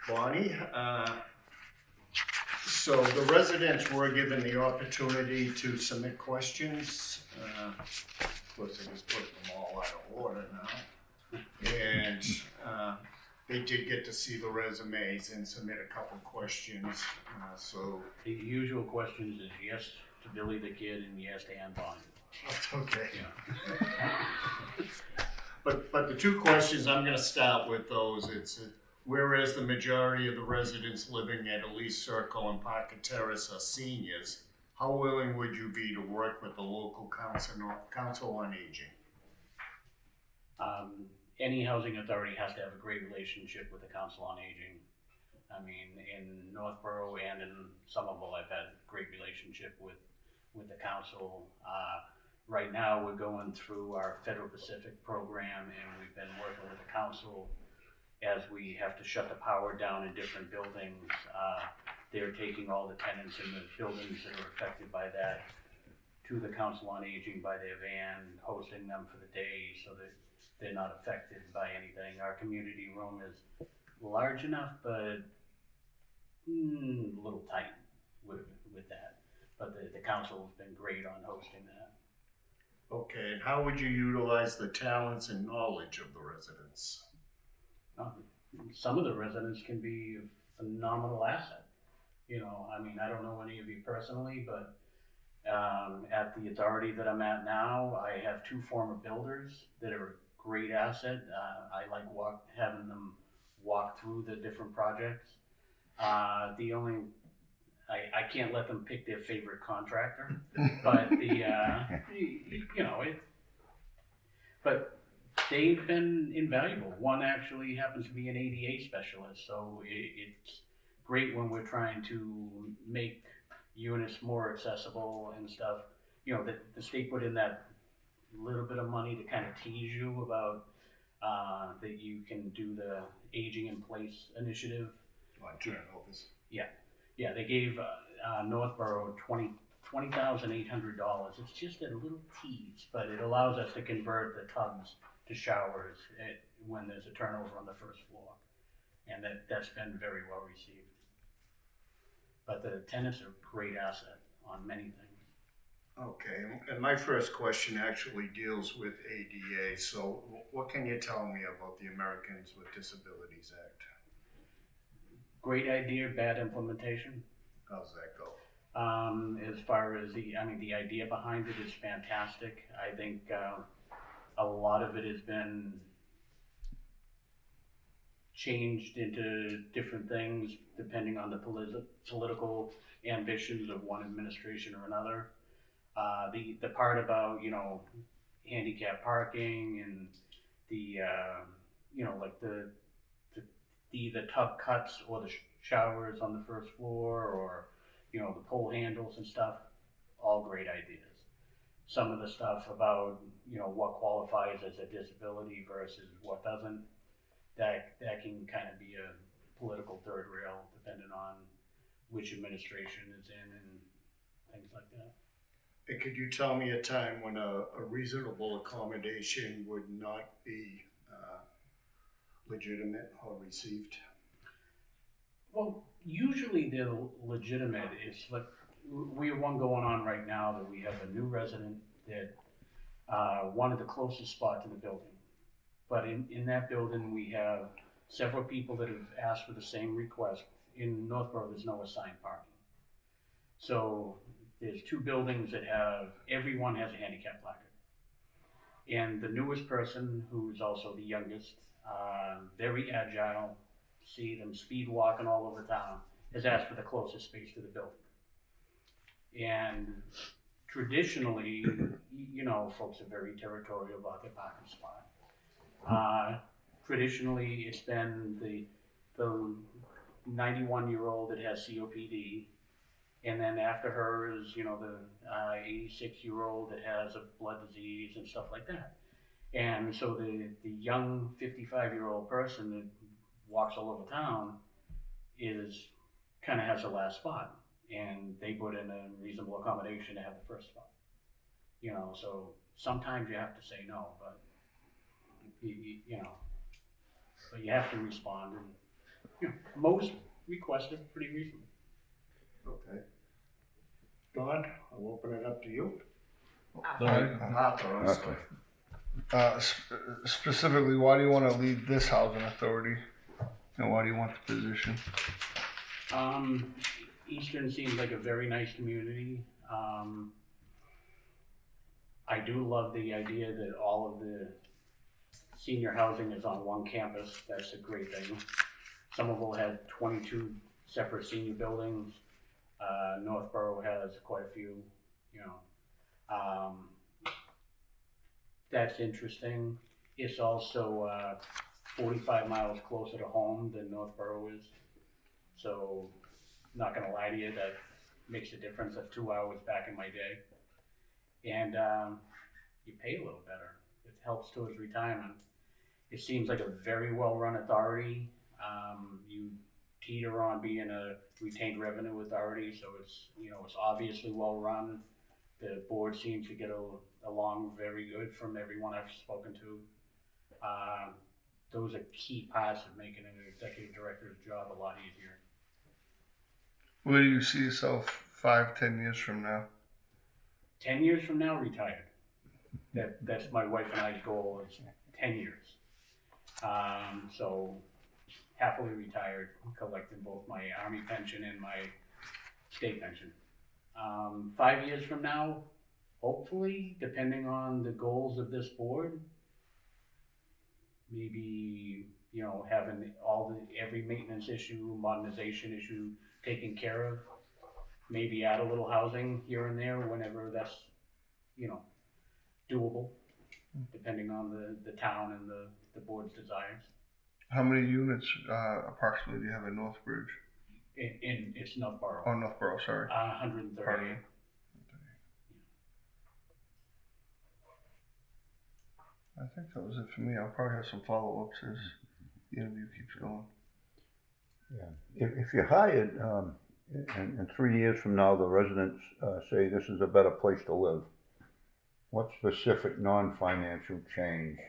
Bonnie. So the residents were given the opportunity to submit questions. Of course, I just put them all out of order now. And they did get to see the resumes and submit a couple questions. So The usual questions is yes to Billy the Kid and yes to Ann Bonnie. that's okay. But the two questions, I'm gonna start with those. It's whereas the majority of the residents living at Elise Circle and Parker Terrace are seniors, how willing would you be to work with the local council on aging? Any housing authority has to have a great relationship with the Council on Aging. I mean, in Northborough and in Somerville, I've had a great relationship with the council. Right now, we're going through our Federal Pacific program, and we've been working with the council as we have to shut the power down in different buildings. They're taking all the tenants in the buildings that are affected by that to the Council on Aging by their van, hosting them for the day so that they're not affected by anything. Our community room is large enough, but a little tight with that. But the council has been great on hosting that. Okay, and how would you utilize the talents and knowledge of the residents? Some of the residents can be a phenomenal asset. You know, I mean, I don't know any of you personally, but at the authority that I'm at now, I have two former builders that are a great asset. I like having them walk through the different projects. I can't let them pick their favorite contractor, but but they've been invaluable. One actually happens to be an ADA specialist, so it's great when we're trying to make units more accessible and stuff. You know, the state put in that little bit of money to kind of tease you about that you can do the Aging in Place initiative. Turnovers. Yeah, they gave Northborough $20,800. It's just a little tease, but it allows us to convert the tubs to showers when there's a turnover on the first floor, and that's been very well received. But the tenants are a great asset on many things. Okay, and my first question actually deals with ADA. So what can you tell me about the Americans with Disabilities Act? Great idea, bad implementation. How's that go? As far as the idea behind it is fantastic. I think a lot of it has been changed into different things depending on the political ambitions of one administration or another. The part about, handicap parking and the tub cuts or the showers on the first floor, or, the pole handles and stuff, all great ideas. Some of the stuff about, what qualifies as a disability versus what doesn't, that can kind of be a political third rail depending on which administration is in and things like that. And could you tell me a time when a reasonable accommodation would not be legitimate or received? Well, usually they're legitimate. It's like we have one going on right now that we have a new resident that wanted the closest spot to the building. But in that building, we have several people that have asked for the same request. In Northborough, there's no assigned parking. So there's two buildings that everyone has a handicap placard. And the newest person, who's also the youngest, very agile, see them speed walking all over town, has asked for the closest space to the building. And traditionally, folks are very territorial about their parking spot. Traditionally, it's been the 91-year-old that has COPD And then after her is, you know, the 86-year-old that has a blood disease and stuff like that. And so the young 55-year-old person that walks all over town is kind of has the last spot. And they put in a reasonable accommodation to have the first spot. You know, so sometimes you have to say no, but you know, but you have to respond. And you know, most requests are pretty reasonable. Okay. Don, I'll open it up to you. Okay. Specifically, why do you want to lead this housing authority? And why do you want the position? Easton seems like a very nice community. I do love the idea that all of the senior housing is on one campus. That's a great thing. Somerville had 22 separate senior buildings. Northborough has quite a few, you know. That's interesting. It's also 45 miles closer to home than Northborough is. So, not gonna lie to you, that makes a difference of 2 hours back in my day. And you pay a little better. It helps towards retirement. It seems like a very well-run authority. You teeter on being a retained revenue authority, so it's, you know, it's obviously well-run. The board seems to get along very good from everyone I've spoken to. Those are key parts of making an executive director's job a lot easier. Where do you see yourself 5-10 years from now? 10 years from now, retired. That's my wife and I's goal, is 10 years. So happily retired, collecting both my Army pension and my state pension. 5 years from now, hopefully, depending on the goals of this board, maybe, you know, having every maintenance issue, modernization issue taken care of. Maybe add a little housing here and there whenever that's, you know, doable, depending on the town and the board's desires. How many units approximately do you have in Northbridge? It's Northborough. Oh, Northborough, sorry. 130. Pardon me. I think that was it for me. I'll probably have some follow-ups as the interview keeps going. Yeah. If you're hired, and 3 years from now the residents say this is a better place to live, what specific non-financial change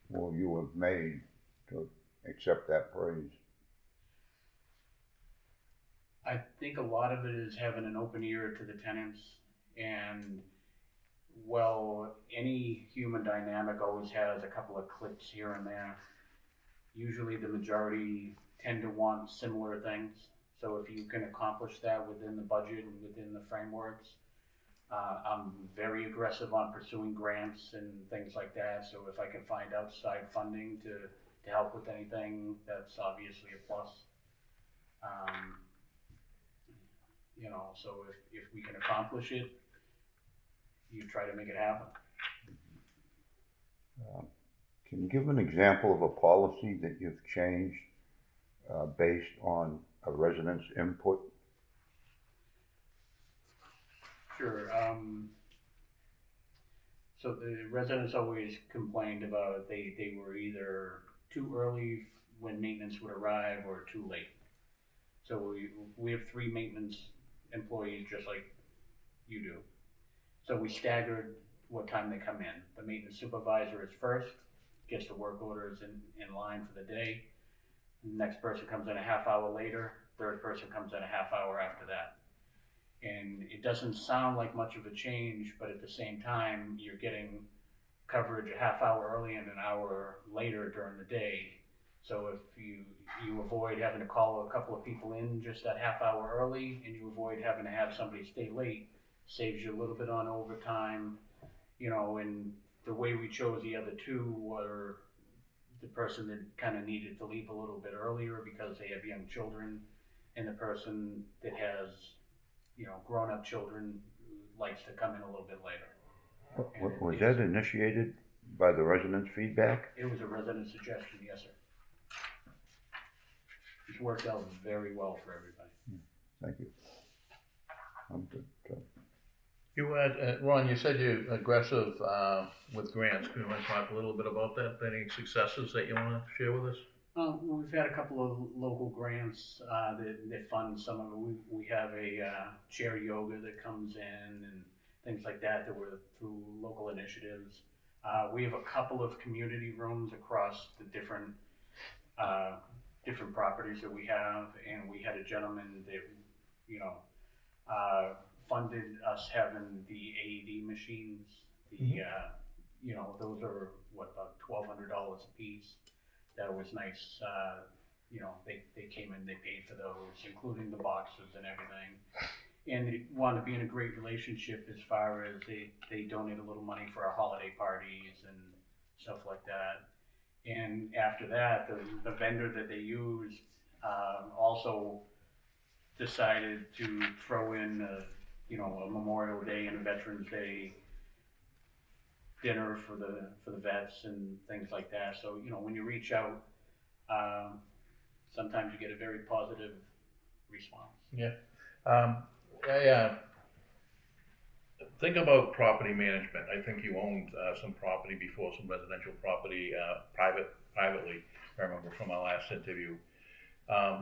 will you have made to accept that praise? I think a lot of it is having an open ear to the tenants, and well, any human dynamic always has a couple of clicks here and there. Usually the majority tend to want similar things. So if you can accomplish that within the budget and within the frameworks, I'm very aggressive on pursuing grants and things like that. So if I can find outside funding to help with anything, that's obviously a plus. You know, so if we can accomplish it, you try to make it happen. Can you give an example of a policy that you've changed based on a resident's input? Sure. So the residents always complained about they were either too early when maintenance would arrive or too late. So we have 3 maintenance employees just like you do. So we staggered what time they come in. The maintenance supervisor is first, gets the work orders in line for the day. The next person comes in a half hour later, third person comes in a half hour after that. And it doesn't sound like much of a change, but at the same time, you're getting coverage a half hour early and an hour later during the day. So if you avoid having to call a couple of people in just that half hour early, and you avoid having to have somebody stay late, saves you a little bit on overtime, you know. And the way we chose the other 2 were the person that kind of needed to leave a little bit earlier because they have young children, and the person that has, you know, grown-up children likes to come in a little bit later. Was that initiated by the residents' feedback? It was a resident suggestion, yes, sir. It's worked out very well for everybody. Thank you. You had, Ron, you said you're aggressive with grants. Can you want to talk a little bit about that? Any successes that you want to share with us? We've had a couple of local grants that fund some of it. We have a chair yoga that comes in and things like that were through local initiatives. We have a couple of community rooms across the different properties that we have, and we had a gentleman that, funded us having the AED machines. Those are about $1,200 a piece. That was nice. They came in, they paid for those, including the boxes and everything. And they wanted to be in a great relationship as far as they donate a little money for our holiday parties and stuff like that. And after that, the vendor that they used also decided to throw in a Memorial Day and a Veterans Day dinner for the vets and things like that. So when you reach out, sometimes you get a very positive response. Yeah. Think about property management. I think you owned some property before, some residential property, privately. I remember from our last interview.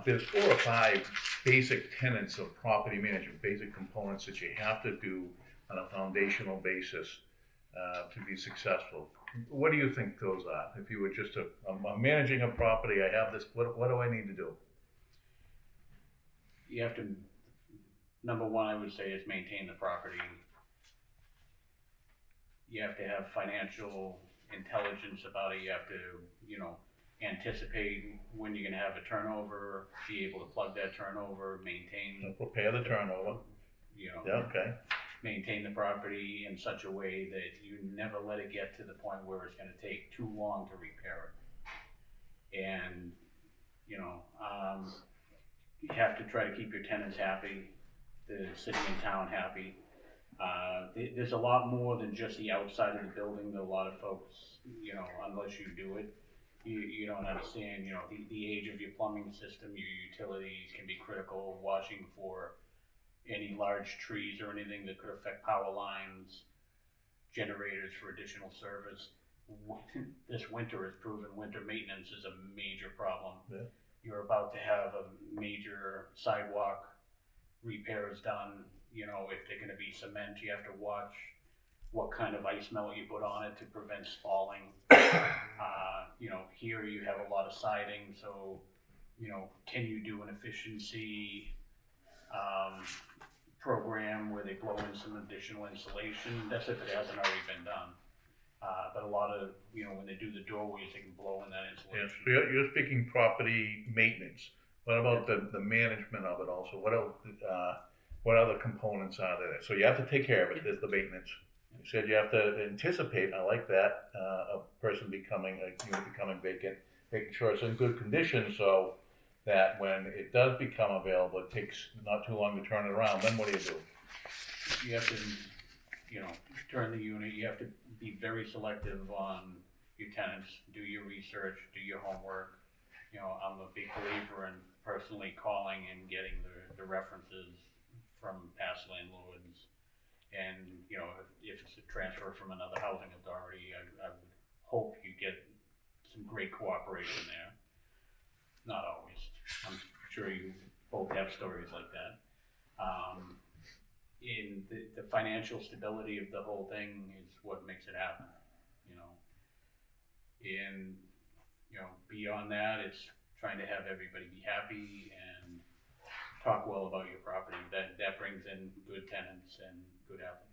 There's 4 or 5 basic tenets of property management, basic components that you have to do on a foundational basis to be successful. What do you think those are? If you were just I'm managing a property, I have this, what do I need to do? You have to, number one, I would say, is maintain the property. You have to have financial intelligence about it. You have to, anticipate when you're going to have a turnover, be able to plug that turnover, maintain. Prepare the turnover. Yeah, okay. Maintain the property in such a way that you never let it get to the point where it's going to take too long to repair it. And, you have to try to keep your tenants happy, the city and town happy. There's a lot more than just the outside of the building that a lot of folks, unless you do it, you don't understand, the age of your plumbing system, your utilities can be critical, watching for any large trees or anything that could affect power lines, generators for additional service. This winter has proven winter maintenance is a major problem. Yeah. You're about to have a major sidewalk repairs done. If they're going to be cement, you have to watch what kind of ice melt you put on it to prevent spalling. Here you have a lot of siding, so, can you do an efficiency program where they blow in some additional insulation? That's if it hasn't already been done. But a lot of, when they do the doorways, they can blow in that insulation. Yeah, so you're speaking property maintenance. What about the management of it also? What else? What other components are there? So you have to take care of it. There's the maintenance. You said you have to anticipate. I like that. A person becoming vacant, making sure it's in good condition so that when it does become available, it takes not too long to turn it around. Then what do you do? You have to, turn the unit. You have to be very selective on your tenants. Do your research. Do your homework. I'm a big believer in personally calling and getting the references from past landlords. And, if it's a transfer from another housing authority, I would hope you get some great cooperation there. Not always. I'm sure you both have stories like that. In the financial stability of the whole thing is what makes it happen, And, beyond that, it's trying to have everybody be happy and talk well about your property. That brings in good tenants and good applicants.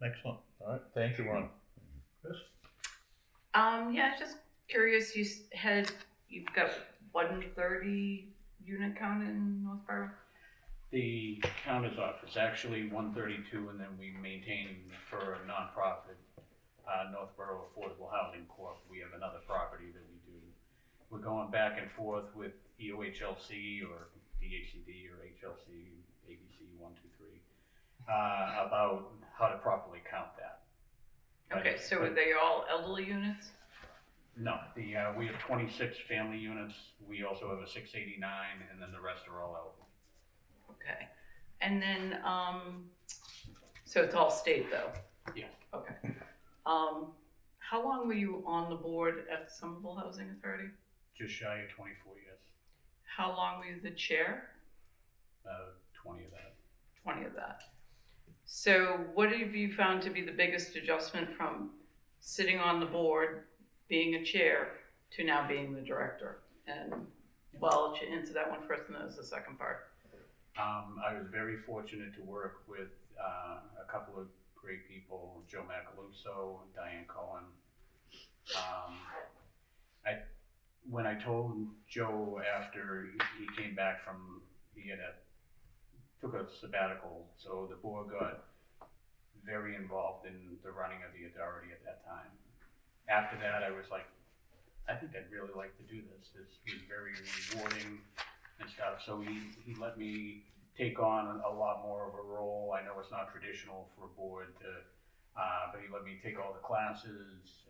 Excellent. All right. Thank you, Ron. Chris? Just curious, you've got 130 unit count in Northborough? The count is off. It's actually 132, and then we maintain for a nonprofit, Northborough Affordable Housing Corp. We have another property that we do. We're going back and forth with EOHLC or DHCD or HLC, ABC 1, 2, 3, about how to properly count that. Okay, so are they all elderly units? No, we have 26 family units. We also have a 689, and then the rest are all elderly. Okay. And then, so it's all state though? Yeah. Okay. How long were you on the board at Somerville Housing Authority? Just shy of 24 years, How long were you the chair? 20 of that. 20 of that. So what have you found to be the biggest adjustment from sitting on the board, being a chair, to now being the director? And well, I'll let you answer that one first, and then there's the second part. I was very fortunate to work with a couple of great people, Joe Macaluso and Diane Cohen. When I told Joe after he came back from, took a sabbatical, so the board got very involved in the running of the authority at that time. After that, I was like, I think I'd really like to do this. This was very rewarding and stuff. So he let me take on a lot more of a role. I know it's not traditional for a board to, but he let me take all the classes.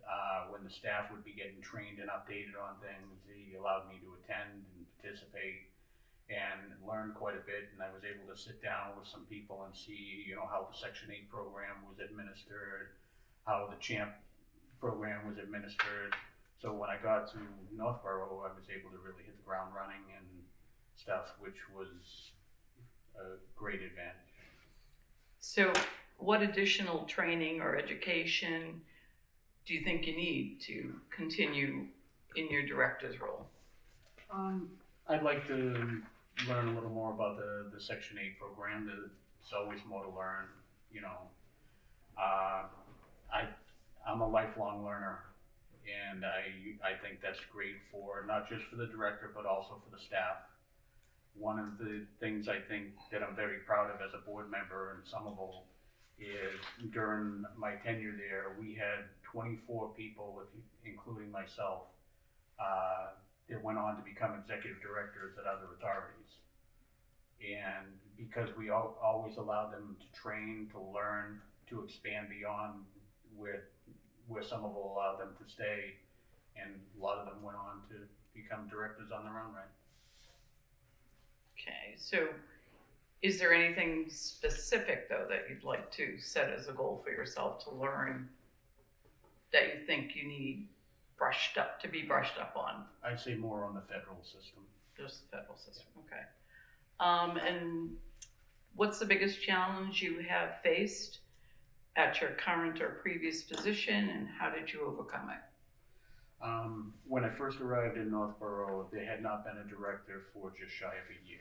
When the staff would be getting trained and updated on things, he allowed me to attend and participate and learn quite a bit. And I was able to sit down with some people and see, how the Section 8 program was administered, how the CHAMP program was administered. So when I got to Northborough, I was able to really hit the ground running and stuff, which was a great advantage. So what additional training or education do you think you need to continue in your director's role? I'd like to learn a little more about the Section 8 program. There's always more to learn, I'm a lifelong learner, and I think that's great for not just for the director, but also for the staff. One of the things I think that I'm very proud of as a board member in Somerville is during my tenure there, we had 24 people, including myself, that went on to become executive directors at other authorities. And because we always allowed them to train, to learn, to expand beyond where Somerville allowed them to stay, and a lot of them went on to become directors on their own right. Okay, so is there anything specific though that you'd like to set as a goal for yourself to learn that you think you need to be brushed up on? I'd say more on the federal system. Just the federal system, okay. And what's the biggest challenge you have faced at your current or previous position, and how did you overcome it? When I first arrived in Northborough, there had not been a director for just shy of a year.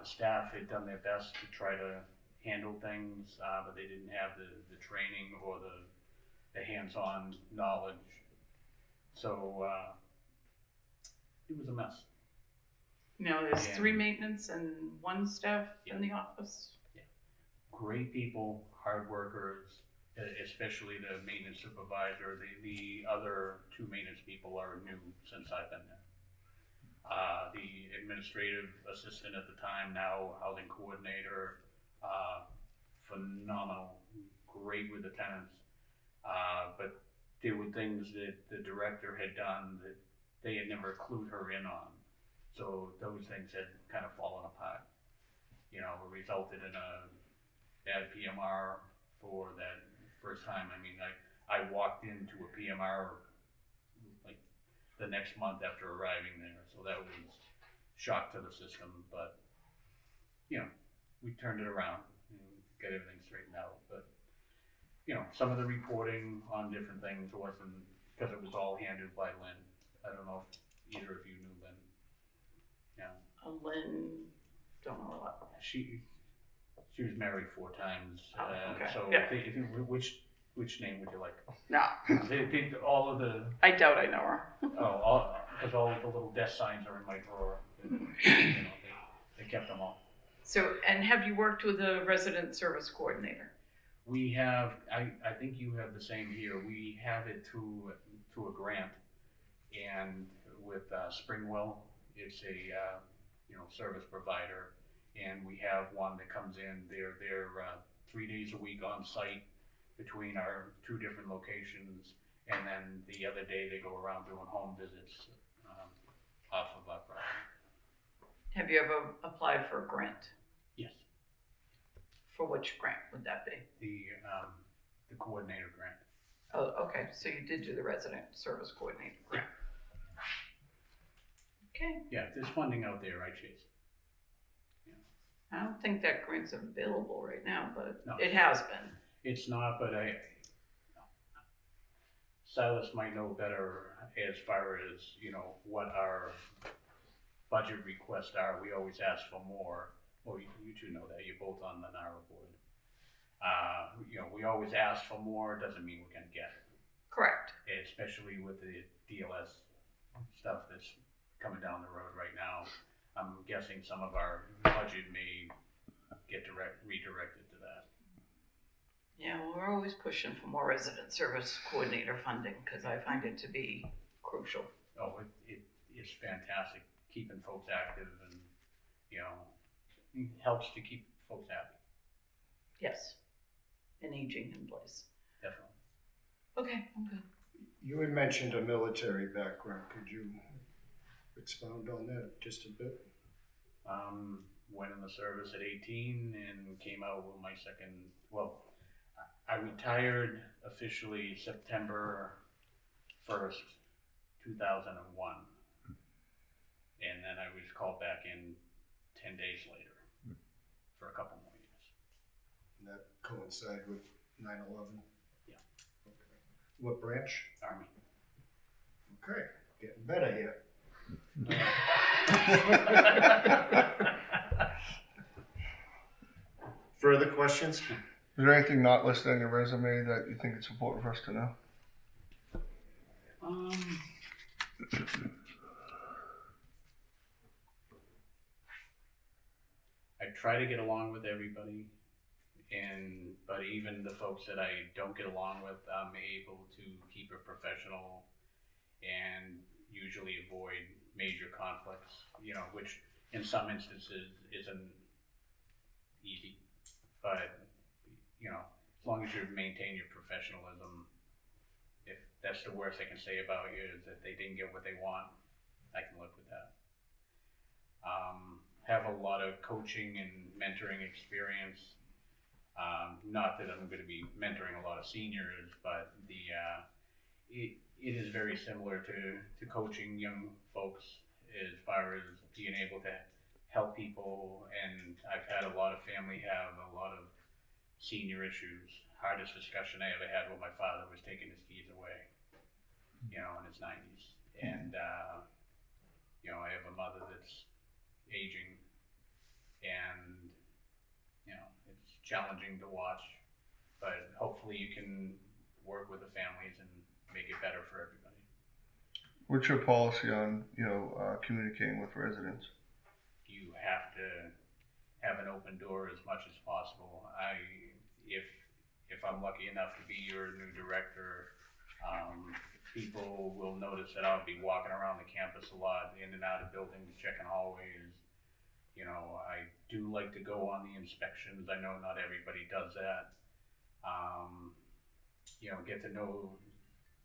The staff had done their best to try to handle things, but they didn't have the training or the hands-on knowledge. So it was a mess. Now, there's Yeah. 3 maintenance and 1 staff in the office? Great people, hard workers, especially the maintenance supervisor. The other 2 maintenance people are new since I've been there. The administrative assistant at the time, now housing coordinator, phenomenal, great with the tenants. But there were things that the director had done that they had never clued her in on. So those things had kind of fallen apart. It resulted in a bad PMR for that first time. I mean, I walked into a PMR like the next month after arriving there, so that was shock to the system. But we turned it around and got everything straightened out. But some of the reporting on different things wasn't, because it was all handled by Lynn. I don't know if either of you knew Lynn. Yeah. Lynn, don't know a lot. She was married 4 times. Okay. So Yeah. which name would you like? No, They all of the I doubt I know her. because all of the little desk signs are in my drawer. They kept them all. So, and have you worked with a resident service coordinator? We have. I think you have the same here. We have it to a grant, and with Springwell, it's a service provider, and we have one that comes in. They're 3 days a week on site between our 2 different locations, and then the other day they go around doing home visits off of our property. Have you ever applied for a grant? Yes, For which grant would that be? the coordinator grant. Oh, okay, so you did do the resident service coordinator grant. Okay, Yeah, there's funding out there, right, Chase? I don't think that grant's available right now, but No. it has been. It's not, but Silas might know better as far as, what our budget requests are. We always ask for more. Well, you two know that, you're both on the NARA board. We always ask for more, doesn't mean we're gonna get it. Correct. Especially with the DLS stuff that's coming down the road right now. I'm guessing some of our budget may get redirected to that. Yeah, well, we're always pushing for more resident service coordinator funding because I find it to be crucial. Oh, it is fantastic, keeping folks active and, it helps to keep folks happy, Yes, and aging in place. definitely. Okay, I'm good. You had mentioned a military background. Could you expound on that just a bit? Went in the service at 18 and came out with my I retired officially September 1st, 2001. And then I was called back in 10 days later for a couple more years. And that coincide with 9/11? Yeah. Okay. What branch? Army. Okay, getting better here. Further questions? Is there anything not listed on your resume that you think it's important for us to know? I try to get along with everybody, but even the folks that I don't get along with, I'm able to keep it professional and usually avoid major conflicts, which in some instances isn't easy. But, as long as you maintain your professionalism, if that's the worst I can say about you is that they didn't get what they want, I can live with that. Have a lot of coaching and mentoring experience. Not that I'm going to be mentoring a lot of seniors, but it is very similar to coaching young folks as far as being able to help people. And I've had a lot of family have a lot of senior issues. Hardest discussion I ever had with my father was taking his keys away, in his 90s. And, I have a mother that's aging, and, it's challenging to watch, but hopefully you can work with the families and make it better for everybody. What's your policy on, communicating with residents? You have to have an open door as much as possible. If I'm lucky enough to be your new director, people will notice that I'll be walking around the campus a lot, in and out of buildings, checking hallways. I do like to go on the inspections. I know not everybody does that. Get to know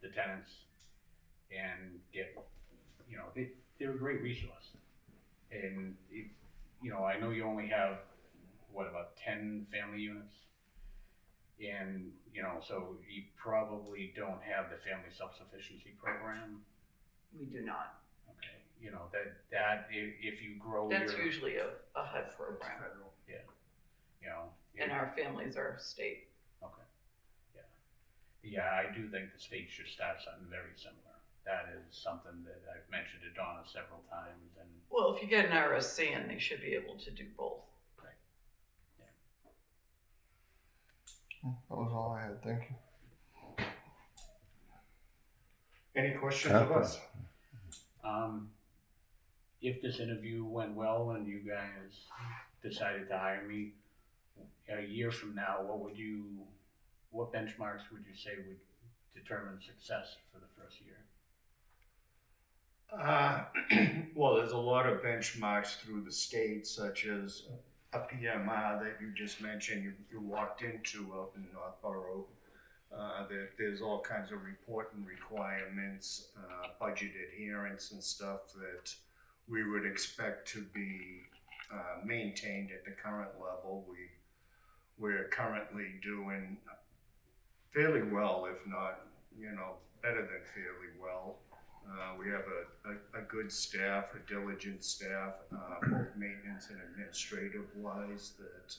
the tenants and they're a great resource. And, I know you only have, about 10 family units? And, so you probably don't have the family self-sufficiency program. We do not. Okay, that if you grow That's your, usually a HUD program, and our families are state. Okay, yeah, I do think the state should start something very similar. That is something that I've mentioned to Donna several times, and Well, if you get an RSC in, they should be able to do both. That was all I had. Thank you. Any questions of us? if this interview went well and you guys decided to hire me, a year from now, what benchmarks would you say would determine success for the first year? Well, there's a lot of benchmarks through the state, such as a PMR that you just mentioned you walked into up in Northborough. There's all kinds of reporting requirements, budget adherence and stuff that we would expect to be maintained at the current level. We're currently doing fairly well, if not, better than fairly well. We have a good staff, a diligent staff, both maintenance and administrative wise, that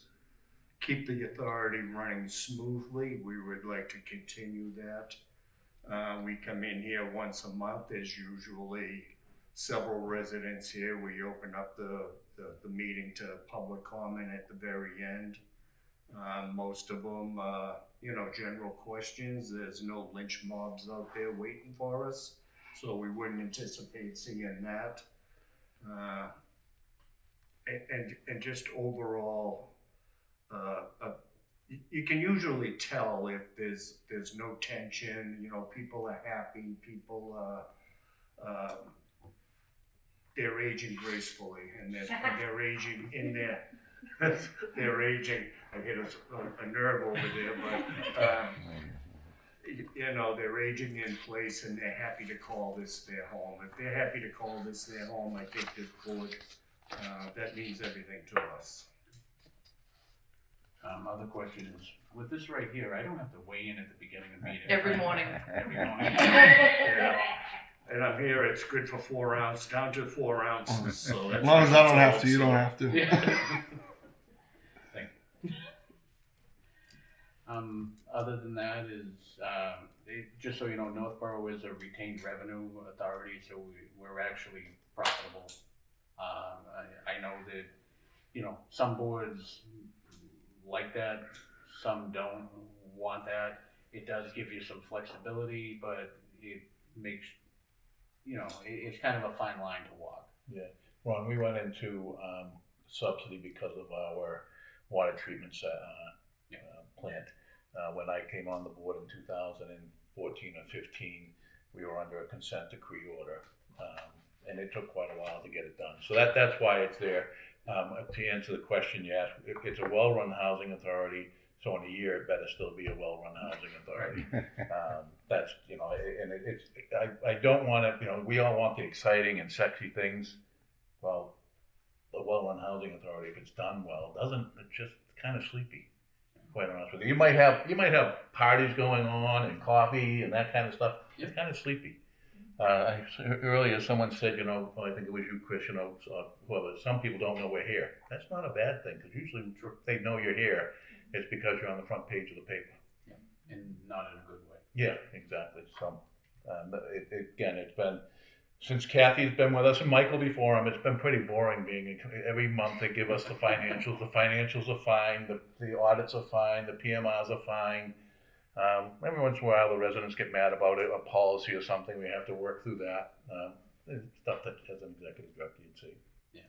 keep the authority running smoothly. We would like to continue that. We come in here once a month. There's usually several residents here. We open up the meeting to public comment at the very end. Most of them, general questions. There's no lynch mobs out there waiting for us, so we wouldn't anticipate seeing that. And just overall, you can usually tell if there's no tension. People are happy. People they're aging gracefully, and they're aging in there. They're aging. I hit a nerve over there, but they're aging in place, and they're happy to call this their home. If they're happy to call this their home, I think this board, that means everything to us. Other questions, with this right here, I don't have to weigh in at the beginning of the meeting. Every morning. Every morning. Yeah. And I'm here, it's good for 4 ounces, down to 4 ounces, so that's. As long as I don't have to, you don't have to. Yeah. Thank you. Other than that is, just so you know, Northborough is a retained revenue authority, so we're actually profitable. I know that, some boards like that, some don't want that. It does give you some flexibility, but it makes, it's kind of a fine line to walk. Yeah, Ron, we went into subsidy because of our water treatment plant. When I came on the board in 2014 or 15, we were under a consent decree order, and it took quite a while to get it done. So that's why it's there. To answer the question you asked, it's a well-run housing authority, so in a year it better still be a well-run housing authority. That's, and it's, I don't want to, we all want the exciting and sexy things. Well, the well-run housing authority, if it's done well, it's just kind of sleepy, quite honest with you. You might have parties going on and coffee and that kind of stuff. It's kind of sleepy. Earlier someone said, I think it was you, Chris, whoever, some people don't know we're here. That's not a bad thing, because usually they know you're here. It's because you're on the front page of the paper. Yeah. And not in a good way. Yeah, exactly. So, again, it's been, since Kathy's been with us and Michael before him, it's been pretty boring being, every month they give us the financials. The financials are fine, the audits are fine, the PMRs are fine. Every once in a while the residents get mad about it, a policy or something, we have to work through that. Stuff that as an executive director you'd see. Yeah.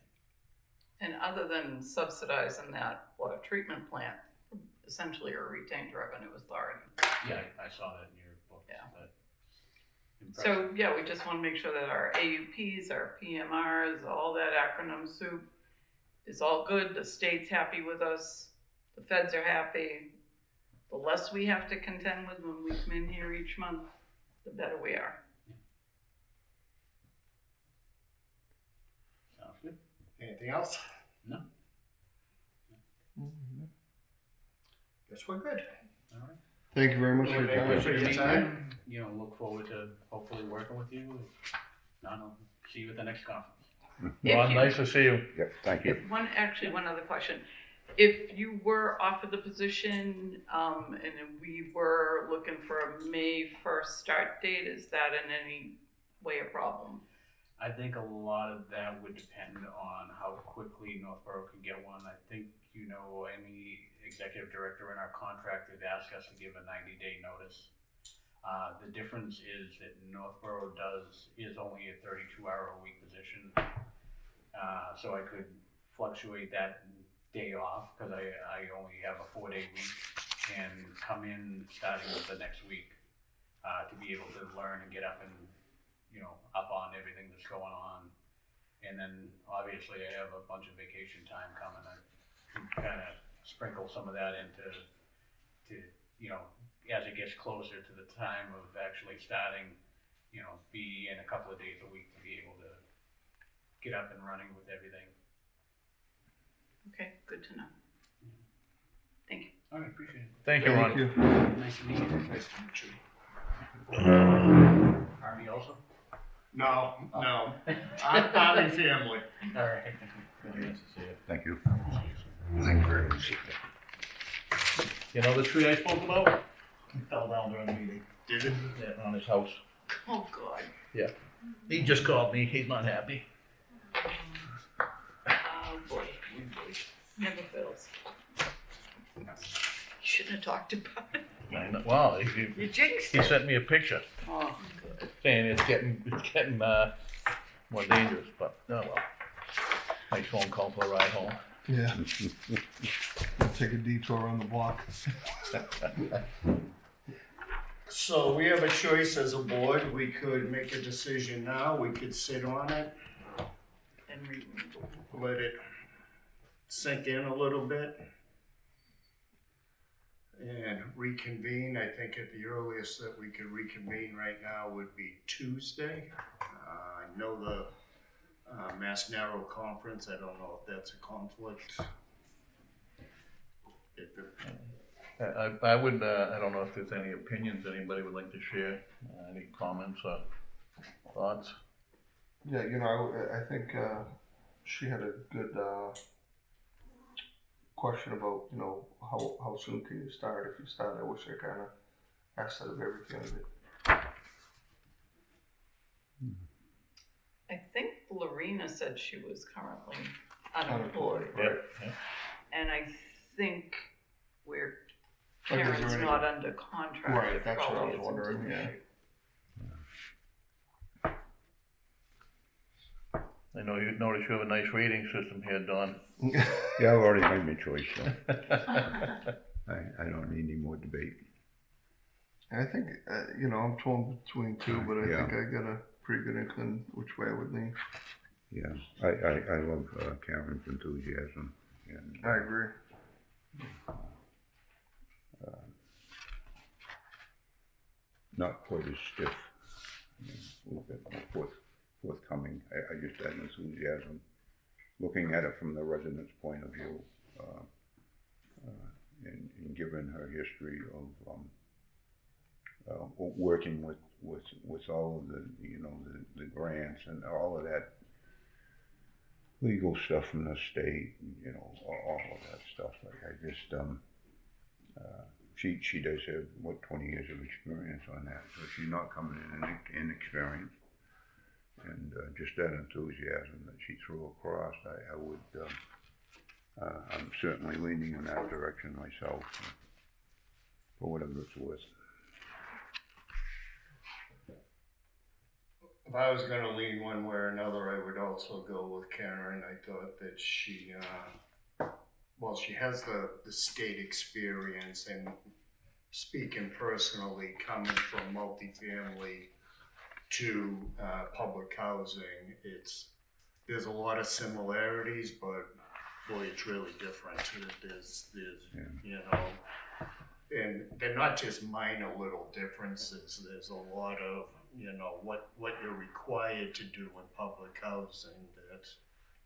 And other than subsidizing that water treatment plant, essentially a retained revenue authority. Yeah, I saw that in your book. Yeah. Impressive. So yeah, we just want to make sure that our AUPs, our PMRs, all that acronym soup is all good. The state's happy with us. The feds are happy. The less we have to contend with when we come in here each month, the better we are. Sounds good. Anything else? No. Guess we're good. All right. Thank you very much for your Thank you time. for your time. Look forward to hopefully working with you. If not, I'll see you at the next conference. Ron, nice to see you. Yep, thank you. One other question. If you were offered the position, and we were looking for a May 1st start date, is that in any way a problem? I think a lot of that would depend on how quickly Northborough can get one. I think, any executive director in our contract did ask us to give a 90-day notice. The difference is that Northborough is only a 32-hour-a-week position. So I could fluctuate that day off, because I only have a 4-day week, and come in starting with the next week to be able to learn and get up and up on everything that's going on. And then obviously I have a bunch of vacation time coming. I can kind of sprinkle some of that into as it gets closer to the time of actually starting, be in a couple of days a week to be able to get up and running with everything. Okay, good to know. Thank you. All right, appreciate it. Thank you, Ron. Thank you. Nice to meet you. Nice to meet you. Army also? No, no, I'm in family. All right. Nice to see you. Thank you. Thank you very much. You know the tree I spoke about? He fell down during the meeting. Did it? Yeah, on his house. Oh, God. He just called me. He's not happy. Oh, boy. Never fails. Shouldn't have talked about it. I know. Wow, You jinxed he it. sent me a picture Oh, good. saying it's getting more dangerous, but oh well. Nice phone call for a ride home. Yeah. Take a detour on the block. So we have a choice as a board. We could make a decision now. We could sit on it, And let it sink in a little bit, and reconvene. I think at the earliest that we could reconvene right now would be Tuesday. I know the Mass Narrow Conference, I don't know if that's a conflict. If it- I would, I don't know if there's any opinions anybody would like to share, any comments or thoughts? Yeah, I think she had a good question about, how soon can you start? If you start, I wish I kind of asked that of every candidate. I think Lorena said she was currently Unemployed, unemployed. right? Yeah. And I think where Like, is there Karen's any- not under contract. Right, it that's what I probably was isn't an wondering, yeah. issue. I know you notice you have a nice rating system here, Don. Yeah, I've already made my choice, so I don't need any more debate. I think, I'm torn between two, but I Yeah. think I got a pretty good inkling which way I would lean. Yeah, I love Karen's enthusiasm, and I agree. not quite as stiff, a little bit more forthcoming. I just had enthusiasm, looking at it from the resident's point of view, and given her history of working with all of the grants and all of that legal stuff from the state, all of that stuff. I just, she does have 20 years of experience on that, so she's not coming in inexperienced. And just that enthusiasm that she threw across, I would, I'm certainly leaning in that direction myself, for whatever it's worth. If I was gonna lean one way or another, I would also go with Karen. I thought that she has the state experience, and speaking personally, coming from multifamily to public housing, there's a lot of similarities, but boy, it's really different. There's and they're not just minor little differences. There's a lot of, what you're required to do in public housing that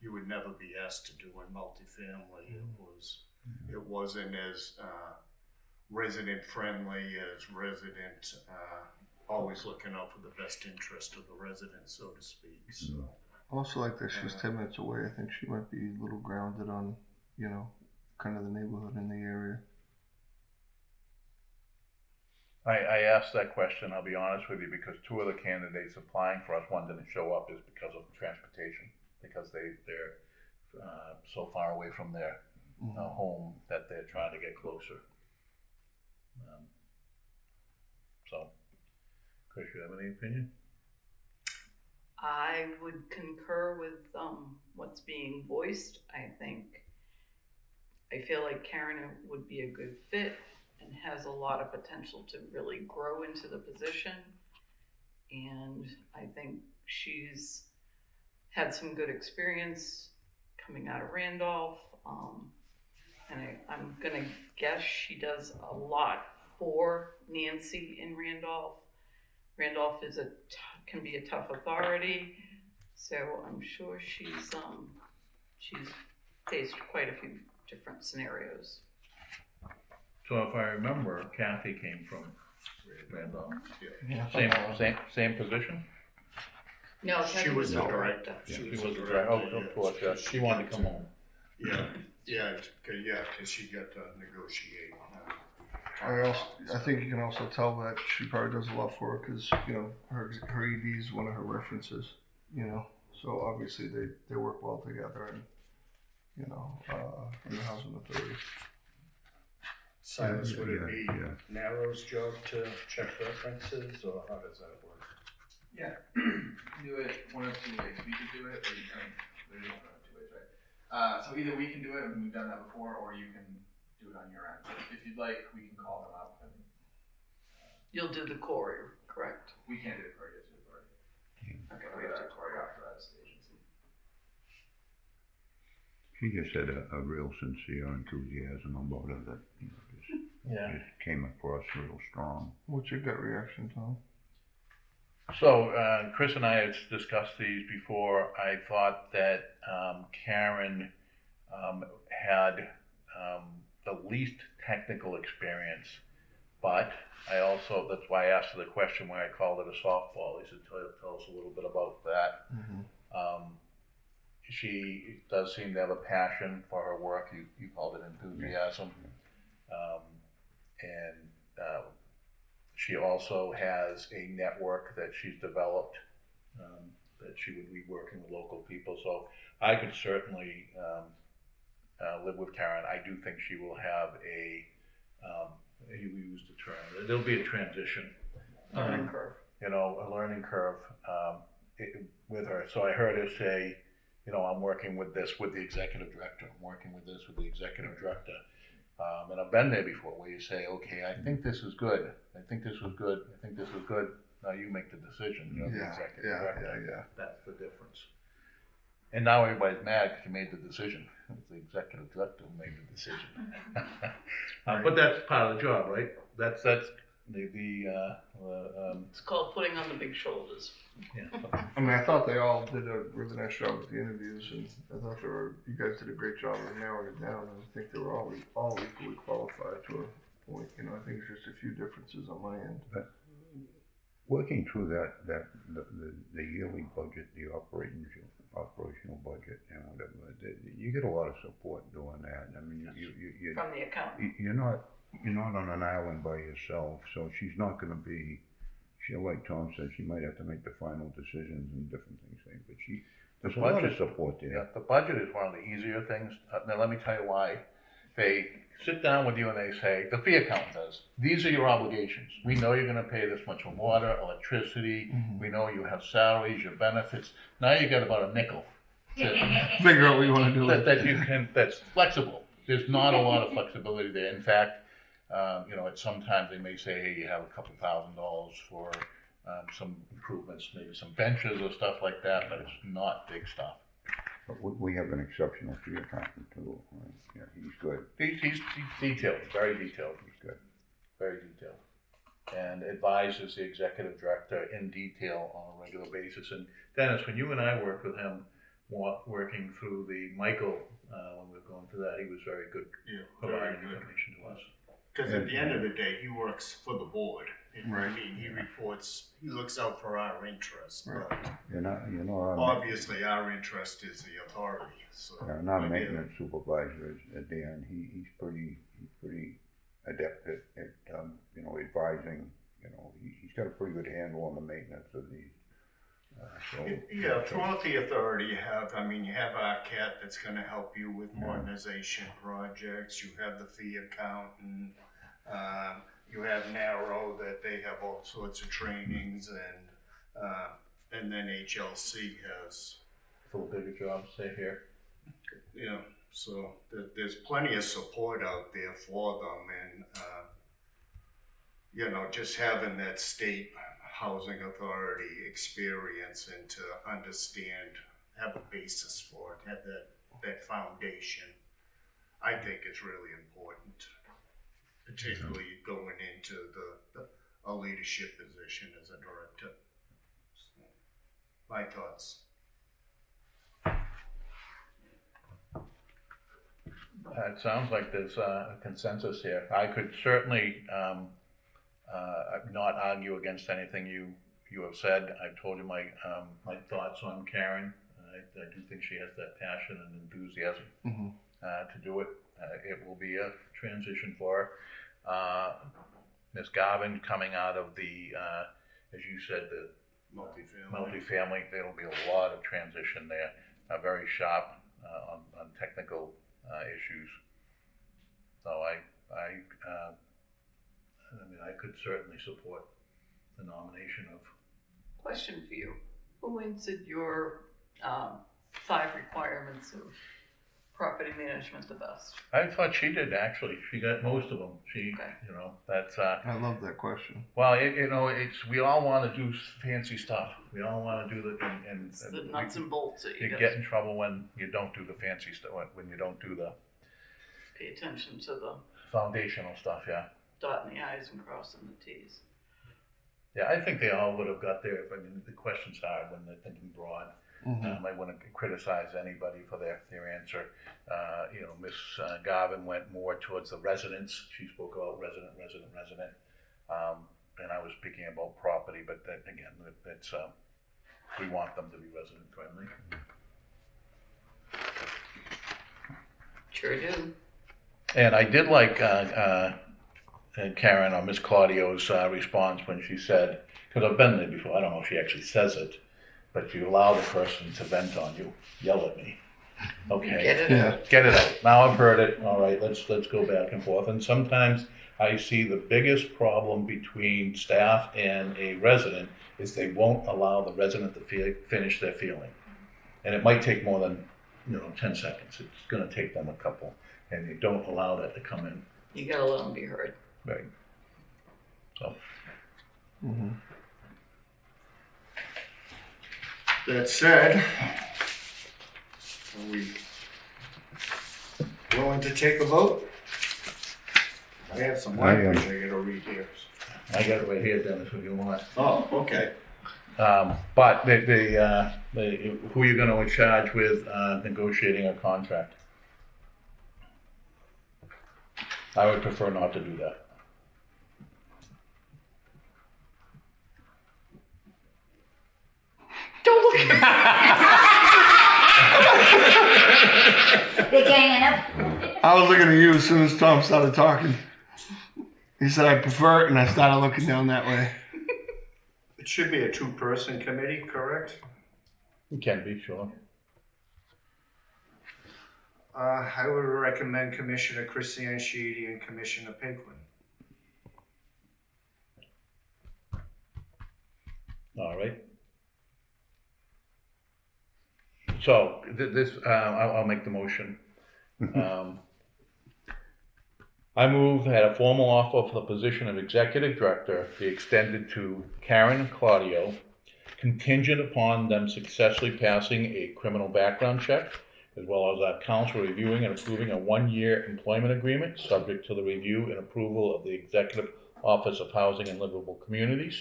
you would never be asked to do in multifamily. It wasn't as resident friendly as resident, always looking out for the best interest of the resident, so to speak. So. I also like that she's 10 minutes away. I think she might be a little grounded on, kind of the neighborhood in the area. I asked that question, I'll be honest with you, because two of the candidates applying for us, one didn't show up, is because of transportation, because they're so far away from their home that they're trying to get closer. So, Chris, you have any opinion? I would concur with what's being voiced. I feel like Karen would be a good fit and has a lot of potential to really grow into the position. And I think she's had some good experience coming out of Randolph. And I'm gonna guess she does a lot for Nancy in Randolph. Randolph can be a tough authority, so I'm sure she's faced quite a few different scenarios. So if I remember, Kathy came from Randolph. Yeah. Same position? No, She Kathy was the the director. She She was was the the director. director, of course, yeah. She wanted to come home. Yeah, cause she got to negotiate. I think you can also tell that she probably does a lot for her because, you know, her ED is one of her references, you know, so obviously they work well together and, you know, in the housing authority. Silas, would it be Yeah. Narrow's job to check references, or how does that work? Yeah, do it one of two ways. We could do it, or there's one of two ways, right? So either we can do it, and we've done that before, or you can do it on your end. If you'd like, we can call them up, and You'll do the courier, correct? we can't do it for you, it's already. Okay, We have to Cory authorized agency. She just had a real sincere enthusiasm about it that, you know, just came across real strong. What's your gut reaction, Tom? So, Chris and I had discussed these before. I thought that Karen had the least technical experience, but I also, that's why I asked her the question when I called it a softball. He said, tell us a little bit about that. Mm-hmm. She does seem to have a passion for her work. You called it enthusiasm. She also has a network that she's developed that she would be working with local people. So I could certainly live with Karen. I do think she will have you used the term, there'll be a transition. Learning curve. You know, a learning curve with her. So I heard her say, you know, I'm working with this with the executive director. I'm working with this with the executive director. And I've been there before where you say, okay, I think this is good. I think this was good. I think this was good. Now you make the decision. You're the executive director. Yeah. That's the difference. And now everybody's mad because you made the decision. It's the executive director who made the decision. But that's part of the job, right? That's It's called putting on the big shoulders. I mean, I thought they all did a really nice job with the interviews, and I thought you guys did a great job of narrowing it down. And I think they were all equally qualified to a point. You know, I think there's just a few differences on my end. Working through the yearly budget, the operational budget and whatever, you get a lot of support doing that. I mean, you From the accountant. you're not on an island by yourself, so she's not going to be. Like Tom said, she might have to make the final decisions and different things. But there's a lot of support there. Yeah, the budget is one of the easier things. Now let me tell you why. They sit down with you and they say, the fee accountant does, these are your obligations. We know you're gonna pay this much for water, electricity, we know you have salaries, your benefits. Now you got about a nickel to Figure out what you want to do. that's flexible. There's not a lot of flexibility there. In fact, you know, sometimes they may say, hey, you have a couple $1,000s for some improvements, maybe some benches or stuff like that, but it's not big stuff. But we have an exceptional fee accountant too. Right? Yeah, he's good. He's detailed, very detailed. He's good. Very detailed. And advises the executive director in detail on a regular basis. And Dennis, when you and I worked with him, working through the Michael, when we were going through that, he was very good providing information to us. Because at the end of the day, he works for the board. Right. I mean, he looks out for our interests, Right. but You know, obviously our interest is the authority, so. our maintenance supervisor at Dan. He's pretty adept at you know, advising. You know, he's got a pretty good handle on the maintenance of these. Yeah, throughout the authority you have ECAT that's gonna help you with modernization projects, you have the fee accountant, you have Narrow that they have all sorts of trainings, and then HLC has, For the bigger jobs, say here. so there's plenty of support out there for them, and just having that state housing authority experience and to understand, have a basis for it, have that foundation, I think is really important, particularly going into a leadership position as a director. So, my thoughts. it sounds like there's a consensus here. I could certainly not argue against anything you have said. I've told you my thoughts on Karen. I do think she has that passion and enthusiasm to do it. It will be a transition for her. Ms. Garvin coming out of the, as you said, the multifamily, there'll be a lot of transition there. Very sharp on technical issues. So I mean, I could certainly support the nomination of. Question for you. Who answered your 5 requirements of property management the best? I thought she did, actually. She got most of them. Okay. You know, that's, I love that question. well, we all want to do fancy stuff. We all want to do and It's the nuts and bolts that you get in trouble when you don't do the fancy stuff, when you don't do the pay attention to the foundational stuff, yeah. dotting the i's and crossing the t's. Yeah, I think they all would have got there. I mean, the question's hard when they're thinking broad. I wouldn't criticize anybody for their answer. You know, Miss Garvin went more towards the residents. She spoke about resident. And I was speaking about property, but that, again, that's we want them to be resident friendly. Sure do. And I did like Karen or Miss Claudio's response when she said, because I've been there before, I don't know if she actually says it, but if you allow the person to vent on you, yell at me. Okay. Get it out. Now I've heard it. All right, let's go back and forth. And sometimes I see the biggest problem between staff and a resident is they won't allow the resident to finish their feeling. And it might take more than 10 seconds. It's going to take them a couple. And you don't allow that to come in. You gotta let them be heard. Right. So. That said, are we willing to take a vote? I have some language I gotta read here. I got it right here, Dennis, if you want. Oh, okay. But who are you going to charge with negotiating a contract? I would prefer not to do that. Don't look at me. They're ganging up. I was looking at you as soon as Tom started talking. He said, I prefer it, and I started looking down that way. It should be a 2-person committee, correct? It can be, sure. I would recommend Commissioner Christian Sheedy and Commissioner Pinklin. All right. So I'll make the motion. I move that a formal offer for the position of executive director be extended to Karen and Claudio, contingent upon them successfully passing a criminal background check, as well as our council reviewing and approving a 1-year employment agreement subject to the review and approval of the Executive Office of Housing and Livable Communities.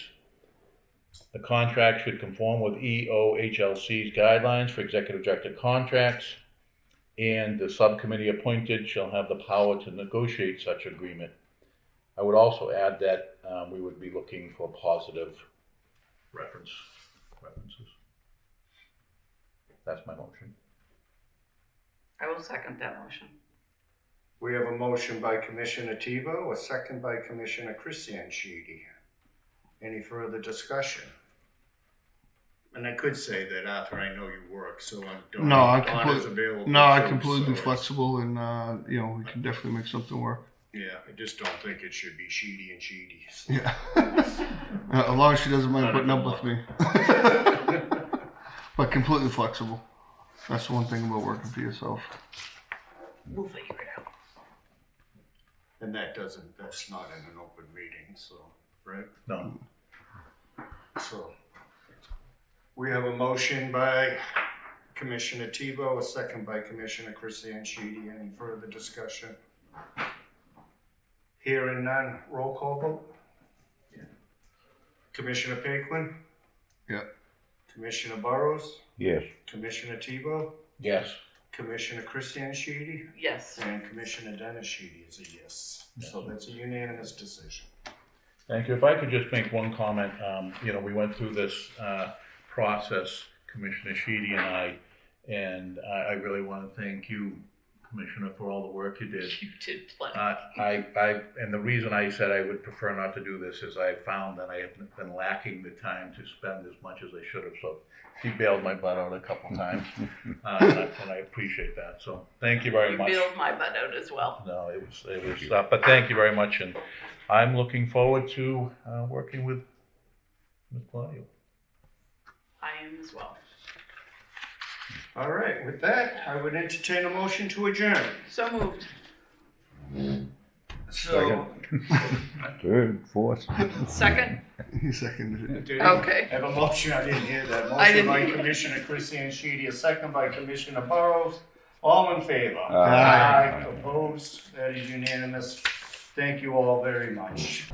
The contract should conform with EOHLC's guidelines for executive director contracts, and the subcommittee appointed shall have the power to negotiate such agreement. I would also add that we would be looking for positive references. That's my motion. I will second that motion. We have a motion by Commissioner Tebow, a second by Commissioner Christian Sheedy. Any further discussion? And I could say that Arthur, I know you work, so I'm completely flexible, and we can definitely make something work. Yeah, I just don't think it should be Sheedy and Sheedy's. Yeah, as long as she doesn't mind putting up with me. But completely flexible. That's the one thing about working for yourself. We'll figure it out. And that's not in an open meeting, so, right? No. So, we have a motion by Commissioner Tebow, a second by Commissioner Christian Sheedy. Any further discussion? Hearing none, roll call vote? Yeah. Commissioner Pinklin? Yeah. Commissioner Burrows? Yes. Commissioner Tebow? Yes. Commissioner Christian Sheedy Yes. and Commissioner Dennis Sheedy is a yes. So that's a unanimous decision. Thank you. If I could just make one comment, we went through this process, Commissioner Sheedy and I really want to thank you, Commissioner, for all the work you did. You did plenty. And the reason I said I would prefer not to do this is I found that I have been lacking the time to spend as much as I should have. So he bailed my butt out a couple times, and I appreciate that. So thank you very much. You bailed my butt out as well. No, it was, but thank you very much, and I'm looking forward to working with Ms. Claudio. I am as well. All right, with that, I would entertain a motion to adjourn. So moved. So, Third, fourth. Second? He seconded it. Okay. I have a motion, I didn't hear that. I Motion didn't by either. Commissioner Christian Sheedy, a second by Commissioner Burrows. All in favor? Aye. Opposed? That is unanimous. Thank you all very much.